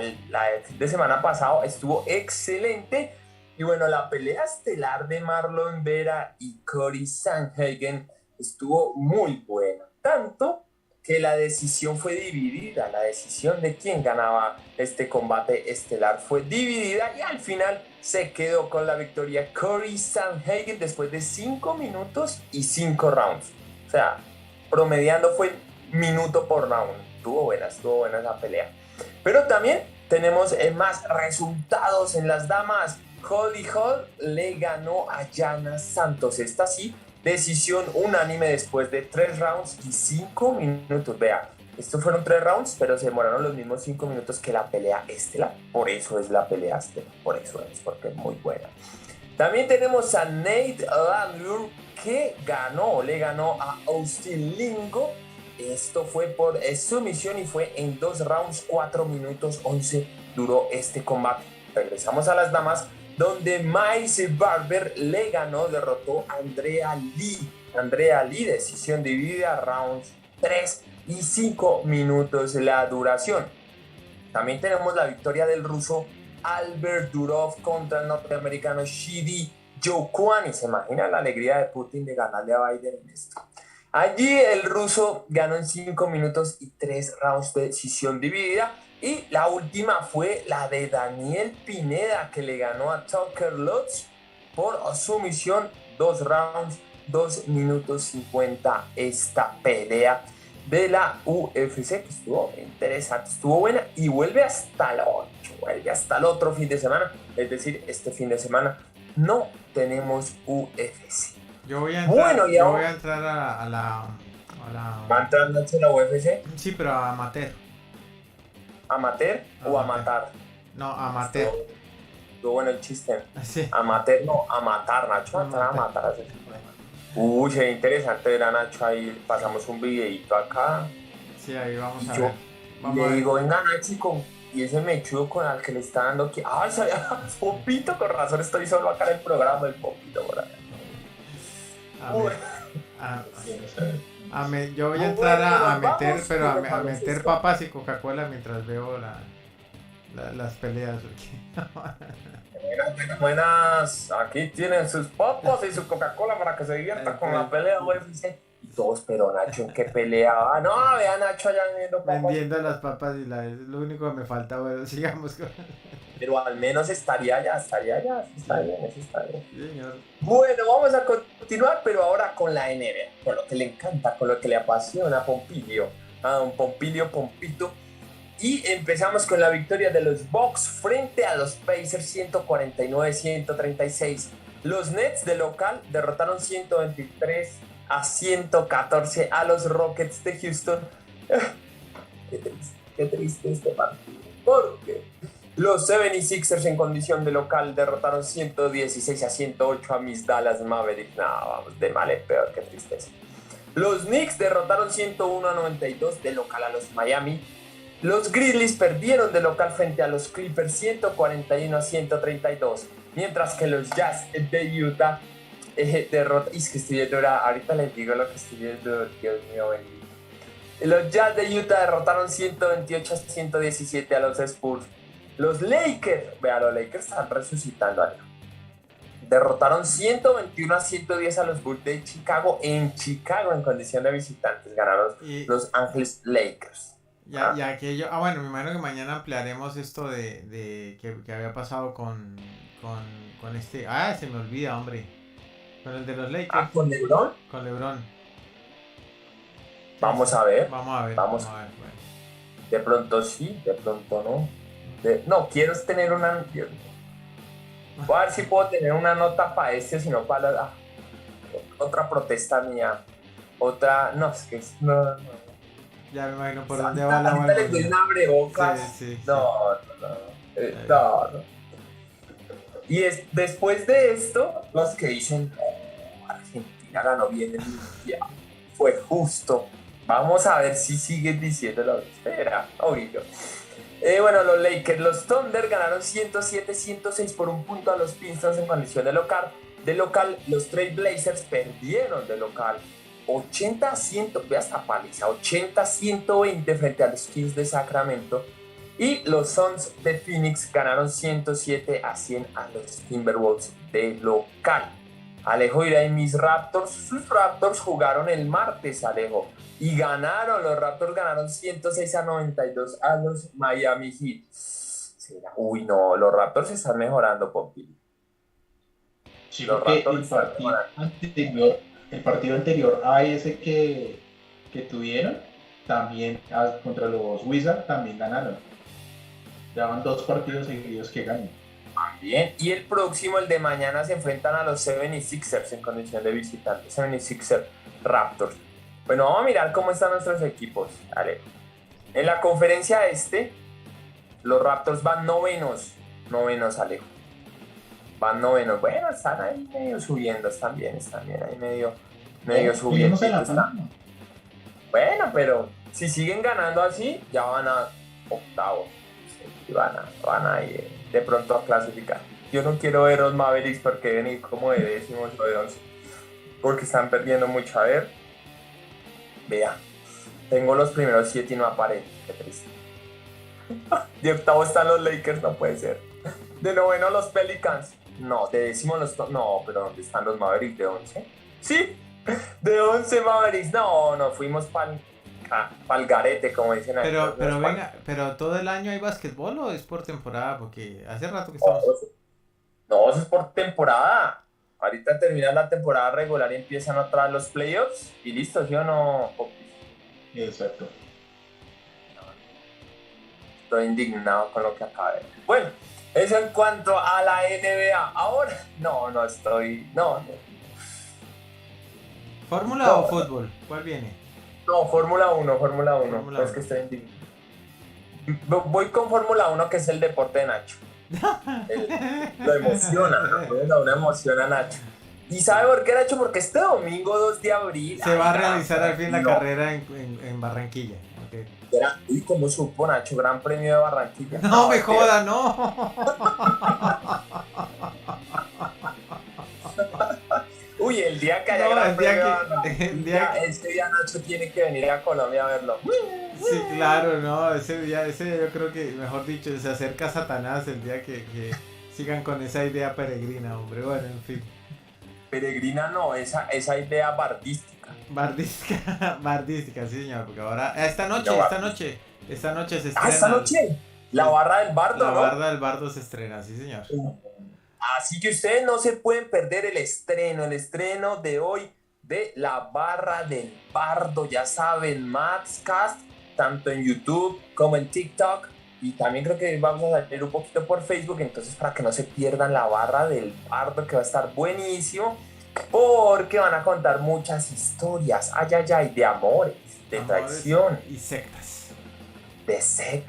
de semana pasado estuvo excelente. Y bueno, la pelea estelar de Marlon Vera y Cory Sandhagen estuvo muy buena. Tanto que la decisión fue dividida. La decisión de quién ganaba este combate estelar fue dividida. Y al final se quedó con la victoria Cory Sandhagen después de 5 minutos y 5 rounds. O sea, promediando fue minuto por round. Estuvo buena la pelea. Pero también tenemos más resultados en las damas. Holly Holm le ganó a Yana Santos. Esta sí, decisión unánime después de 3 rounds y 5 minutos. Vea, estos fueron 3 rounds, pero se demoraron los mismos 5 minutos que la pelea estelar. Por eso es la pelea estelar. Por eso es, porque es muy buena. También tenemos a Nate Landwehr, que le ganó a Austin Lingo. Esto fue por sumisión y fue en 2 rounds, 4 minutos 11 duró este combate. Regresamos a las damas, donde Maycee Barber derrotó a Andrea Lee, decisión dividida, rounds 3 y 5 minutos la duración. También tenemos la victoria del ruso Albert Durov contra el norteamericano Shidi Jokwani. ¿Se imagina la alegría de Putin de ganarle a Biden en esto? Allí el ruso ganó en 5 minutos y 3 rounds de decisión dividida. Y la última fue la de Daniel Pineda, que le ganó a Tucker Lutz por sumisión, 2 rounds, 2 minutos 50 esta pelea de la UFC, que estuvo interesante, estuvo buena, y vuelve hasta el 8, vuelve hasta el otro fin de semana, es decir, este fin de semana no tenemos UFC. Yo voy a entrar, bueno, yo voy a entrar a la... ¿Va a entrar Nacho en la UFC? Sí, pero a amateur. ¿Amateur o a matar? No, amateur. Estuvo bueno el chiste. Sí. Amateur, no, a matar, Nacho, a matar. Uy, se ve interesante ver a Nacho ahí, pasamos un videito acá. Sí, ahí vamos a yo, ver. Le digo, venga Nacho, y ese mechudo con el que le está dando aquí. ¡Ay, sabía! Popito, con razón estoy solo acá en el programa del Popito, por acá. Yo voy a entrar a meter, pero a meter papas y Coca-Cola mientras veo las peleas. Buenas, aquí tienen sus papas y su Coca-Cola para que se diviertan con la pelea UFC. Y todos, pero Nacho, ¿en qué pelea va? No, vea Nacho allá vendiendo papas. Vendiendo las papas y es lo único que me falta, bueno, sigamos con... Pero al menos estaría allá, está bien, eso está bien. Señor. Bueno, vamos a continuar, pero ahora con la NBA, con lo que le encanta, con lo que le apasiona a Pompilio, a don Pompilio Pompito. Y empezamos con la victoria de los Bucks frente a los Pacers 149-136. Los Nets de local derrotaron 123-114 a los Rockets de Houston. Qué triste este partido. ¿Por qué? Los 76ers en condición de local derrotaron 116-108 a mis Dallas Mavericks. No, vamos, de mal en peor, qué tristeza. Los Knicks derrotaron 101-92 de local a los Miami. Los Grizzlies perdieron de local frente a los Clippers 141-132. Mientras que los Jazz de Utah derrotaron... Es que estoy viendo ahorita les digo lo que estoy viendo, Dios mío bendito. Los Jazz de Utah derrotaron 128-117 a los Spurs. Los Lakers, vea, los Lakers están resucitando algo. Derrotaron 121-110 a los Bulls de Chicago en condición de visitantes. Ganaron Los Ángeles Lakers. Ya aquello, bueno, me imagino que mañana ampliaremos esto de que había pasado con este, se me olvida, hombre, con el de los Lakers. ¿Con LeBron? Con LeBron. Vamos a ver. Vamos a ver. Bueno. De pronto sí, de pronto no. No, quiero tener una... Voy a ver si puedo tener una nota para sino para otra protesta mía. Otra... No, es que... No. Ya me imagino por dónde va la mano. Le doy un abrebocas. Sí. No. Y después de esto, los que dicen, Argentina ganó bien el Mundial, fue justo. Vamos a ver si siguen diciéndolo. Espera, oído. Bueno, los Lakers, los Thunder ganaron 107-106 por un punto a los Pistons en condición de local. De local, los Trail Blazers perdieron de local 80-100, ve hasta paliza, 80-120 frente a los Kings de Sacramento. Y los Suns de Phoenix ganaron 107-100 a los Timberwolves de local. Alejo dirá, en mis Raptors, sus Raptors jugaron el martes, Alejo, y ganaron, los Raptors ganaron 106-92 a los Miami Heat. Uy, no, los Raptors están mejorando, Pompilio. Sí, los Raptors el partido anterior a ese que tuvieron, también contra los Wizards, también ganaron. Llevan 2 partidos seguidos que ganan. Bien, y el próximo, el de mañana, se enfrentan a los 76ers en condición de visitantes. 76ers Raptors. Bueno, vamos a mirar cómo están nuestros equipos. Vale. En la conferencia los Raptors van novenos, Alejo. Van novenos. Bueno, están ahí medio subiendo, están bien ahí medio subiendo. Bueno, pero si siguen ganando así, ya van a octavo. Y van a ir de pronto a clasificar. Yo no quiero ver los Mavericks porque venir como de décimos o de 11, porque están perdiendo mucho. A ver, vea, tengo los primeros 7 y no aparece, qué triste. De octavo están los Lakers, no puede ser. De noveno los Pelicans, no, de décimo no, pero ¿dónde están los Mavericks? ¿De 11? Sí, de 11 Mavericks, no, fuimos pa'l garete, como dicen ahí. Pero venga, ¿pero todo el año hay básquetbol o es por temporada? Porque hace rato que estamos... No, eso es por temporada. Ahorita termina la temporada regular y empiezan otra vez los playoffs y listo, ¿sí o no? Exacto. Estoy indignado con lo que acaba de ver. Bueno, eso en cuanto a la NBA. Ahora, no estoy... No. ¿Fórmula o fútbol? ¿Cuál viene? No, Fórmula 1. Pues que estoy indignado. Voy con Fórmula 1, que es el deporte de Nacho. Lo emociona, ¿no? Una emociona a Nacho. ¿Y sabe por qué, Nacho? Porque este domingo 2 de abril... Se va a realizar al fin la carrera en Barranquilla. Okay. ¿Y cómo supo, Nacho? Gran Premio de Barranquilla. No me joda, no. Uy, el día que haya Gran Premio, ese día Nacho tiene que venir a Colombia a verlo. Sí, claro, no, ese día yo creo que, mejor dicho, se acerca Satanás el día que sigan con esa idea peregrina, hombre. Bueno, en fin. Peregrina no, esa idea bardística. Bardística, sí, señor, porque ahora, esta noche se estrena. ¿Esta noche? La barra del bardo, ¿no? La barra del bardo se estrena, sí, señor. Así que ustedes no se pueden perder el estreno de hoy de la barra del bardo, ya saben, Matscast, tanto en YouTube como en TikTok, y también creo que vamos a salir un poquito por Facebook, entonces para que no se pierdan la barra del bardo, que va a estar buenísimo, porque van a contar muchas historias, de amores, de traición y sectas. Yo pensé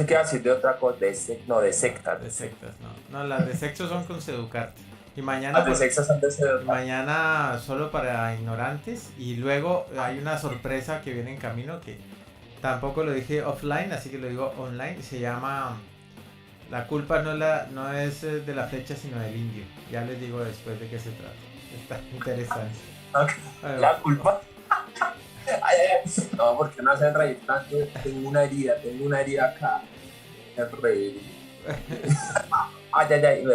que iba a decir de otra cosa, de sectas. De sectas, no, las de sexo son con Seducarte. Y mañana, las de sexo son de Seducarte. Mañana solo para ignorantes, y luego hay una sorpresa que viene en camino que tampoco lo dije offline, así que lo digo online. Se llama La culpa no es de la flecha, sino del indio. Ya les digo después de qué se trata. Está interesante. Okay. La culpa. No, porque no hacen reír tanto. Tengo una herida acá. Reír.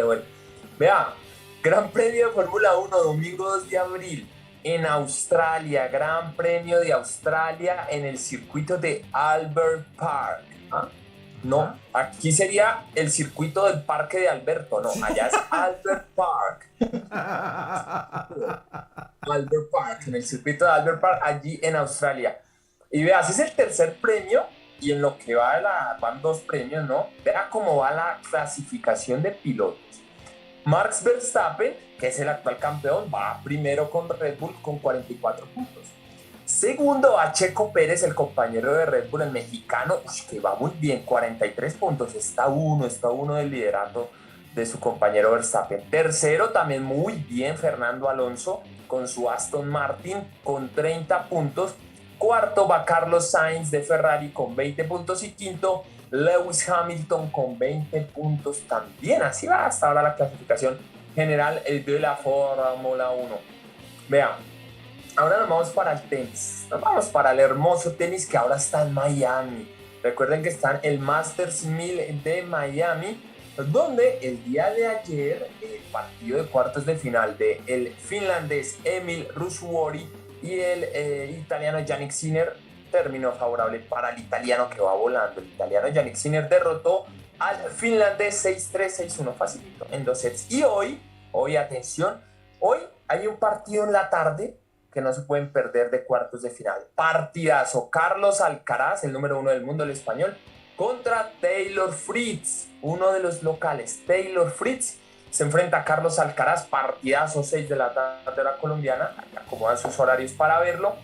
Bueno. Vea, Gran Premio de Fórmula 1, domingo 2 de abril. En Australia, Gran Premio de Australia en el circuito de Albert Park. ¿Ah? No, aquí sería el circuito del Parque de Alberto, no, allá es Albert Park. Albert Park, en el circuito de Albert Park, allí en Australia. Y vea, ese es el tercer premio, y en lo que van 2 premios, ¿no? Vea cómo va la clasificación de pilotos. Max Verstappen, que es el actual campeón, va primero con Red Bull con 44 puntos. Segundo va Checo Pérez, el compañero de Red Bull, el mexicano, que va muy bien, 43 puntos, está uno del liderato de su compañero Verstappen. Tercero, también muy bien, Fernando Alonso, con su Aston Martin, con 30 puntos. Cuarto va Carlos Sainz de Ferrari con 20 puntos y quinto, Lewis Hamilton con 20 puntos también. Así va hasta ahora la clasificación general de la Fórmula 1. Vean. Ahora nos vamos para el tenis, nos vamos para el hermoso tenis que ahora está en Miami. Recuerden que está en el Masters 1000 de Miami, donde el día de ayer el partido de cuartos de final de el finlandés Emil Ruusuvuori y el italiano Jannik Sinner terminó favorable para el italiano, que va volando. El italiano Jannik Sinner derrotó al finlandés 6-3, 6-1, facilito, en 2 sets. Y hoy, atención, hoy hay un partido en la tarde que no se pueden perder de cuartos de final. Partidazo. Carlos Alcaraz, el número 1 del mundo, el español, contra Taylor Fritz, uno de los locales. Taylor Fritz se enfrenta a Carlos Alcaraz, partidazo, 6 de la tarde de la colombiana, acomodan sus horarios para verlo,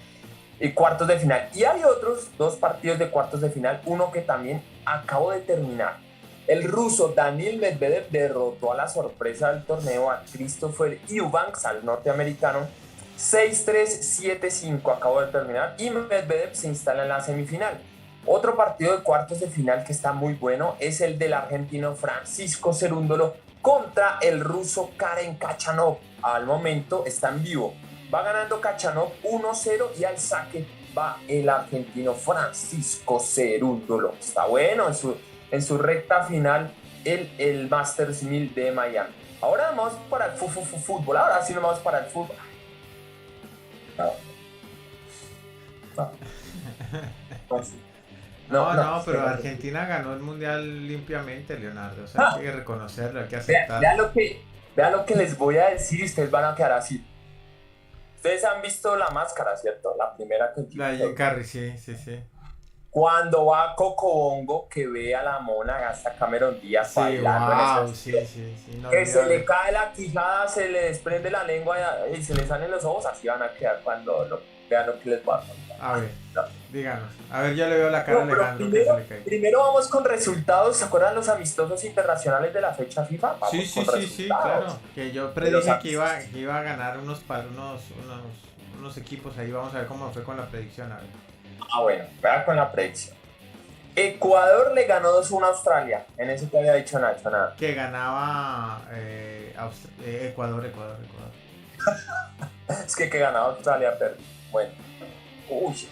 y cuartos de final. Y hay otros 2 partidos de cuartos de final, uno que también acabo de terminar. El ruso Daniil Medvedev derrotó a la sorpresa del torneo a Christopher Eubanks, al norteamericano, 6-3, 7-5, acabo de terminar, y Medvedev se instala en la semifinal. Otro partido de cuartos de final que está muy bueno es el del argentino Francisco Cerúndolo contra el ruso Karen Khachanov. Al momento está en vivo. Va ganando Khachanov 1-0 y al saque va el argentino Francisco Cerúndolo. Está bueno en su recta final el Masters 1000 de Miami. Ahora vamos para el fútbol. Ahora sí nos vamos para el fútbol. No, pero Argentina ganó el mundial limpiamente, Leonardo. O sea, hay que reconocerlo, hay que aceptarlo. Vean lo que les voy a decir y ustedes van a quedar así. Ustedes han visto La Máscara, ¿cierto? La primera que La Jim Carrey, sí. Cuando va a Cocobongo, que ve a la mona hasta Cameron Díaz bailando en esa no, que se le cae la quijada, se le desprende la lengua y se le salen los ojos, así van a quedar cuando vean lo que les va a contar. A ver, díganos. A ver, yo le veo la cara a Alejandro que se le cae. Primero vamos con resultados. ¿Se acuerdan los amistosos internacionales de la fecha FIFA? Vamos sí, claro. Que yo predije que iba a ganar unos equipos ahí. Vamos a ver cómo fue con la predicción. A ver. Bueno, vean con la predicción. Ecuador le ganó 2-1 a Australia. En ese que había dicho Nacho, nada. Que ganaba Ecuador. Es que ganaba Australia, pero bueno.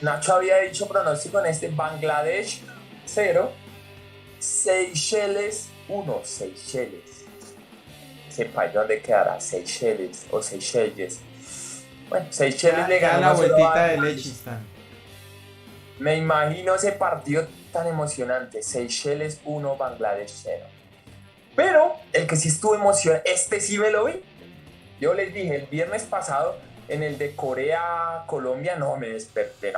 Nacho había dicho pronóstico en este: Bangladesh 0, Seychelles 1. Seychelles. Sepa dónde quedará Seychelles o Seychelles. Bueno, Seychelles le ganó la vueltita de Lechistan. Me imagino ese partido tan emocionante. Seychelles 1, Bangladesh 0. Pero el que sí estuvo emocionado, este sí me lo vi. Yo les dije el viernes pasado en el de Corea-Colombia, no me desperté,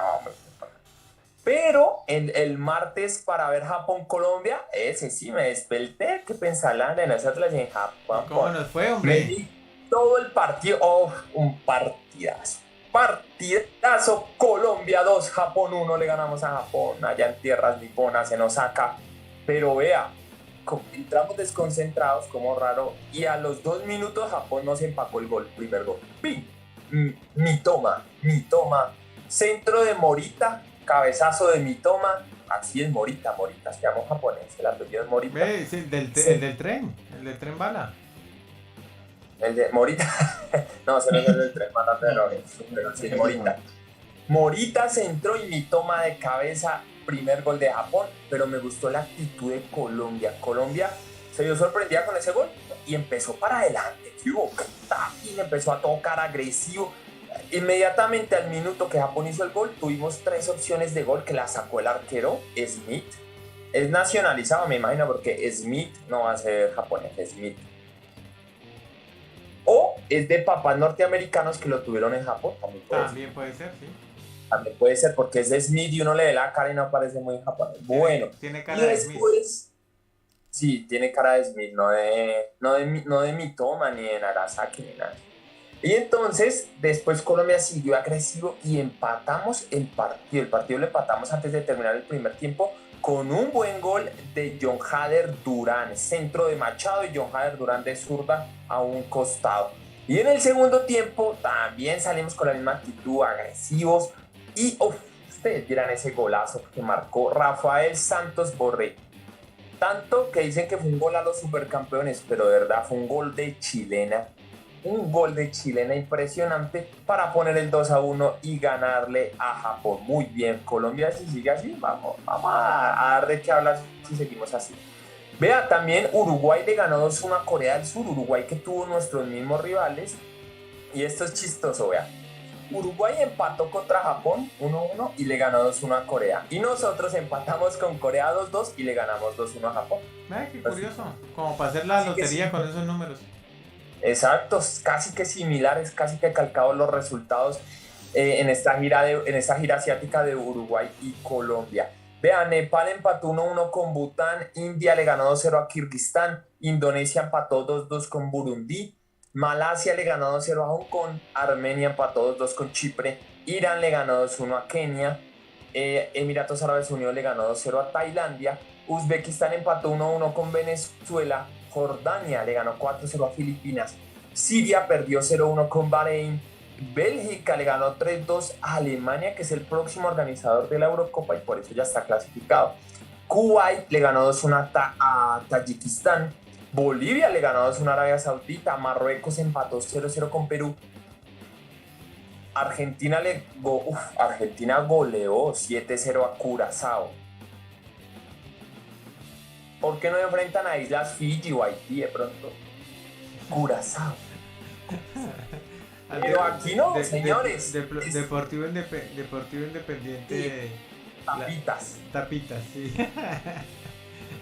Pero el martes para ver Japón-Colombia, ese sí me desperté. ¿Qué pensarán de nosotros en Japón? ¿Cómo nos fue, hombre? Me di todo el partido, un partidazo. Colombia 2, Japón 1, le ganamos a Japón allá en tierras niponas, en Osaka. Pero vea, entramos desconcentrados, como raro, y a los 2 minutos Japón nos empacó el primer gol. ¡Pim! Mitoma, centro de Morita, cabezazo de Mitoma, así es Morita, se llama japonés, el apellido es Morita. Sí, el del tren bala. El de Morita, no, ese no es el del tren bala, pero sí es Morita. Morita centro y Mitoma de cabeza, primer gol de Japón, pero me gustó la actitud de Colombia. Colombia se vio sorprendida con ese gol y empezó para adelante. Y empezó a tocar agresivo. Inmediatamente al minuto que Japón hizo el gol, tuvimos 3 opciones de gol que la sacó el arquero Smith. Es nacionalizado, me imagino, porque Smith no va a ser japonés, Smith. O es de papás norteamericanos que lo tuvieron en Japón. También puede ser, sí. También puede ser, porque es de Smith y uno le ve la cara y no parece muy japonés. Bueno, tiene cara de Smith. Sí, tiene cara de Smith, no de Mitoma, ni de Nagasaki, ni nada. Y entonces, después Colombia siguió agresivo y empatamos el partido. El partido lo empatamos antes de terminar el primer tiempo con un buen gol de John Hader Durán, centro de Machado, y John Hader Durán de zurda a un costado. Y en el segundo tiempo también salimos con la misma actitud, agresivos. Y ustedes vieran ese golazo que marcó Rafael Santos Borré. Tanto que dicen que fue un gol a los supercampeones, pero de verdad fue un gol de chilena. Un gol de chilena impresionante para poner el 2-1 y ganarle a Japón. Muy bien, Colombia, si sigue así, vamos a dar de qué hablar si seguimos así. Vea, también Uruguay le ganó 2-1 a Corea del Sur. Uruguay que tuvo nuestros mismos rivales. Y esto es chistoso, vea. Uruguay empató contra Japón 1-1 y le ganó 2-1 a Corea. Y nosotros empatamos con Corea 2-2 y le ganamos 2-1 a Japón. Qué curioso. Como para hacer la lotería con esos números. Exacto, casi que similares, casi que calcados los resultados en esta gira asiática de Uruguay y Colombia. Vean, Nepal empató 1-1 con Bután, India le ganó 2-0 a Kirguistán, Indonesia empató 2-2 con Burundi, Malasia le ganó 2-0 a Hong Kong, Armenia empató 2-2 con Chipre, Irán le ganó 2-1 a Kenia, Emiratos Árabes Unidos le ganó 2-0 a Tailandia, Uzbekistán empató 1-1 con Venezuela, Jordania le ganó 4-0 a Filipinas, Siria perdió 0-1 con Bahrein, Bélgica le ganó 3-2 a Alemania, que es el próximo organizador de la Eurocopa y por eso ya está clasificado. Kuwait le ganó 2-1 a Tayikistán, Bolivia le ganó 2-1 a Arabia Saudita, Marruecos empató 0-0 con Perú, Argentina goleó 7-0 a Curazao. ¿Por qué no enfrentan a Islas Fiji o Haití de pronto? Curazao. Pero aquí no, señores. Deportivo Independiente. Sí. Tapitas. Tapitas, sí.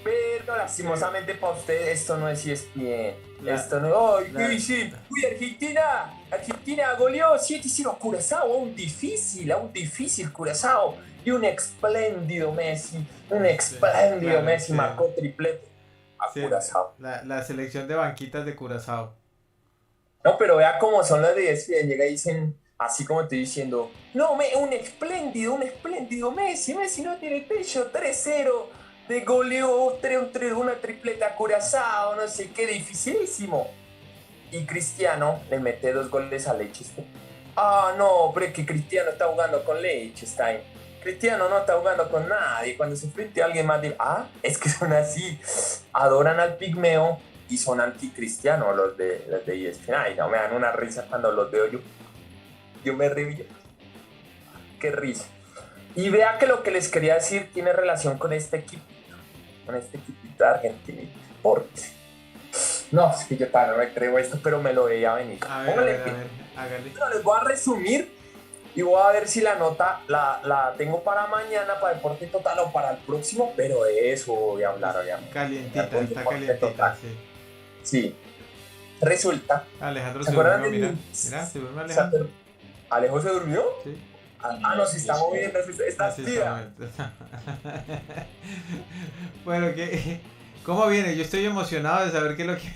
Pero lastimosamente para usted esto no es ESPN. Esto no. ¡Ay, qué dicen! ¡Uy, Argentina! Argentina goleó 7-0 a Curazao, a un difícil Curazao. Y un espléndido Messi, Messi marcó triplete a Curazao. La selección de banquitas de Curazao. No, pero vea cómo son las de ESPN, llega y dicen, así como estoy diciendo, no, un espléndido Messi no tiene pecho, 3-0, de goleó una tripleta a Curazao, no sé qué, dificilísimo. Y Cristiano le mete 2 goles a Liechtenstein. Ah, no, pero es que Cristiano está jugando con Liechtenstein. Cristiano no está jugando con nadie. Cuando se enfrenta a alguien más, es que son así, adoran al pigmeo y son anticristianos los de ESPN. Ay, no, me dan una risa cuando los veo yo me río. Qué risa. Y vea que lo que les quería decir tiene relación con este equipito de Argentina. Porque no, es que yo no me creo esto, pero me lo veía venir. A ver, hágale. Pero les voy a resumir y voy a ver si la nota la tengo para mañana, para Deporte Total o para el próximo, pero de eso voy a hablar, obviamente. Está calientita, sí. Sí. Resulta. Alejandro se durmió, mira, se duerme Alejandro. ¿Alejo se durmió? Sí. No, se está moviendo, está activa. Bueno, ¿cómo viene? Yo estoy emocionado de saber qué es lo que...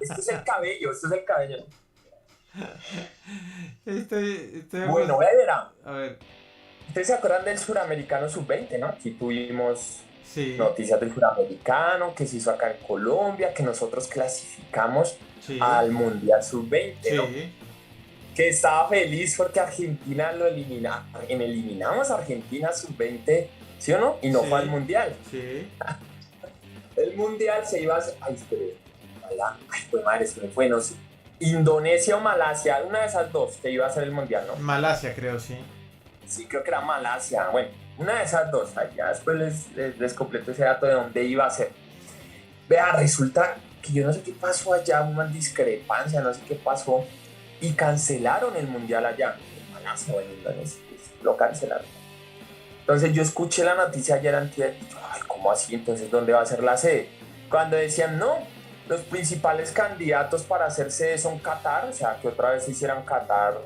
Esto es el cabello. Estoy bueno, voy a ver. ¿Ustedes se acuerdan del Suramericano Sub-20, no? Aquí tuvimos noticias del Suramericano, que se hizo acá en Colombia, que nosotros clasificamos al Mundial Sub-20, ¿no? Que estaba feliz porque Argentina lo eliminamos a Argentina Sub-20, ¿sí o no? Y no fue al Mundial. Sí. El Mundial se iba a hacer... Ay, pues madre, se me fue, no sé. Indonesia o Malasia, una de esas dos que iba a ser el Mundial, ¿no? Malasia, creo, sí. Sí, creo que era Malasia. Bueno, una de esas dos. Ya después les completo ese dato de dónde iba a ser. Vea, resulta que yo no sé qué pasó allá, una discrepancia, no sé qué pasó. Y cancelaron el Mundial allá. En Malasia o en Indonesia. Lo cancelaron. Entonces yo escuché la noticia ayer antier y yo, ay, ¿cómo así? Entonces, ¿dónde va a ser la sede? Cuando decían, no, los principales candidatos para hacer sede son Qatar, o sea, que otra vez se hicieran Qatar,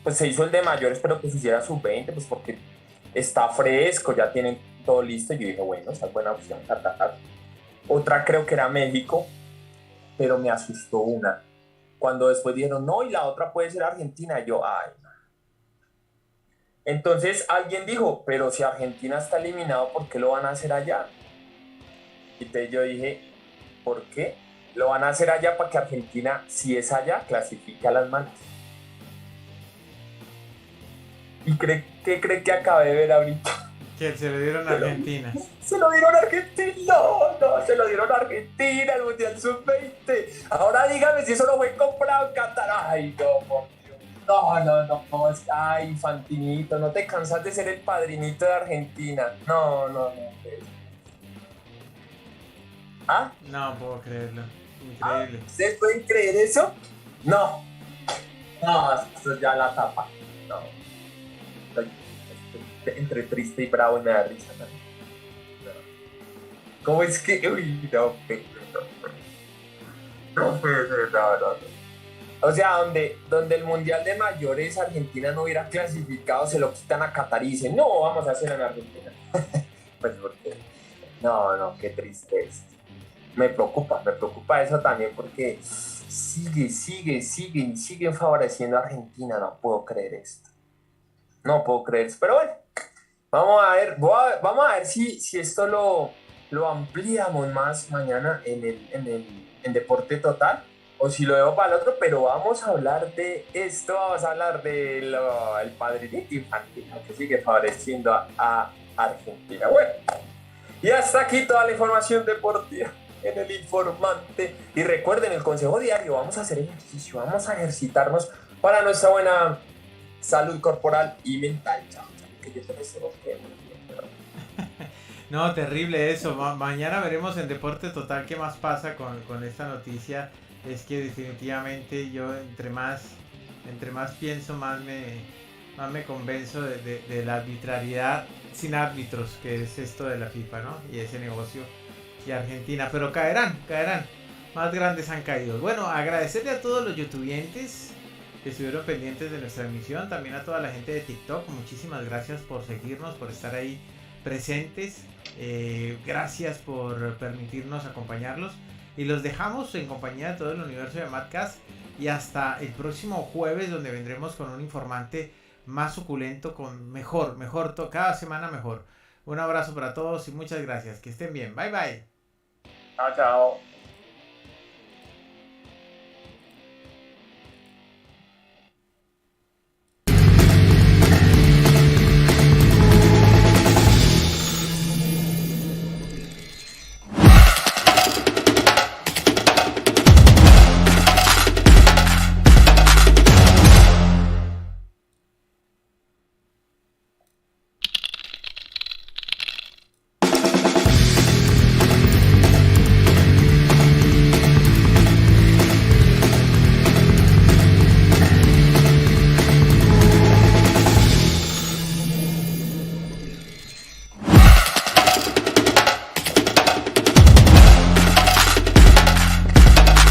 pues se hizo el de mayores, pero que se hiciera sub-20, pues porque está fresco, ya tienen todo listo. Y yo dije, bueno, esa es buena opción, Qatar. Otra creo que era México, pero me asustó una. Cuando después dijeron, no, y la otra puede ser Argentina, y yo, ay, no. Entonces alguien dijo, pero si Argentina está eliminado, ¿por qué lo van a hacer allá? Y entonces yo dije, ¿por qué? Lo van a hacer allá para que Argentina, si es allá, clasifique a las manos. ¿Y qué cree que acabé de ver ahorita? Que se lo dieron a Argentina. Se lo dieron a Argentina. No, se lo dieron a Argentina, el Mundial Sub-20. Ahora dígame si eso no fue comprado en Qatar. Ay, no, por Dios. No. Ay, Infantinito, no te cansas de ser el padrinito de Argentina. No. ¿Ah? No puedo creerlo. Increíble. ¿Ustedes pueden creer eso? No, eso ya la tapa. No. Estoy entre triste y bravo y me da risa. No. ¿Cómo es que? Uy, no puede ser, no. O sea, donde el Mundial de Mayores Argentina no hubiera clasificado, se lo quitan a Qatar y dicen, no, vamos a hacerlo en Argentina. Pues porque, no, qué tristeza. Me preocupa eso también porque siguen favoreciendo a Argentina. No puedo creer esto. Pero bueno, vamos a ver si esto lo ampliamos más mañana en Deporte Total o si lo dejo para el otro, pero vamos a hablar de esto, vamos a hablar del padrinito Infantino que sigue favoreciendo a Argentina. Bueno, y hasta aquí toda la información deportiva en El Informante. Y recuerden el consejo diario, vamos a hacer ejercicio, vamos a ejercitarnos para nuestra buena salud corporal y mental. Chao, que yo te deseo que no, terrible eso. Mañana veremos en Deporte Total qué más pasa con esta noticia. Es que definitivamente yo entre más pienso, más me convenzo de la arbitrariedad sin árbitros, que es esto de la FIFA, ¿no? Y ese negocio y Argentina, pero caerán, más grandes han caído. Bueno, agradecerle a todos los youtubientes que estuvieron pendientes de nuestra emisión, también a toda la gente de TikTok, muchísimas gracias por seguirnos, por estar ahí presentes, gracias por permitirnos acompañarlos, y los dejamos en compañía de todo el universo de Madcast, y hasta el próximo jueves, donde vendremos con un informante más suculento, con mejor, cada semana mejor. Un abrazo para todos y muchas gracias, que estén bien, bye bye. Chao.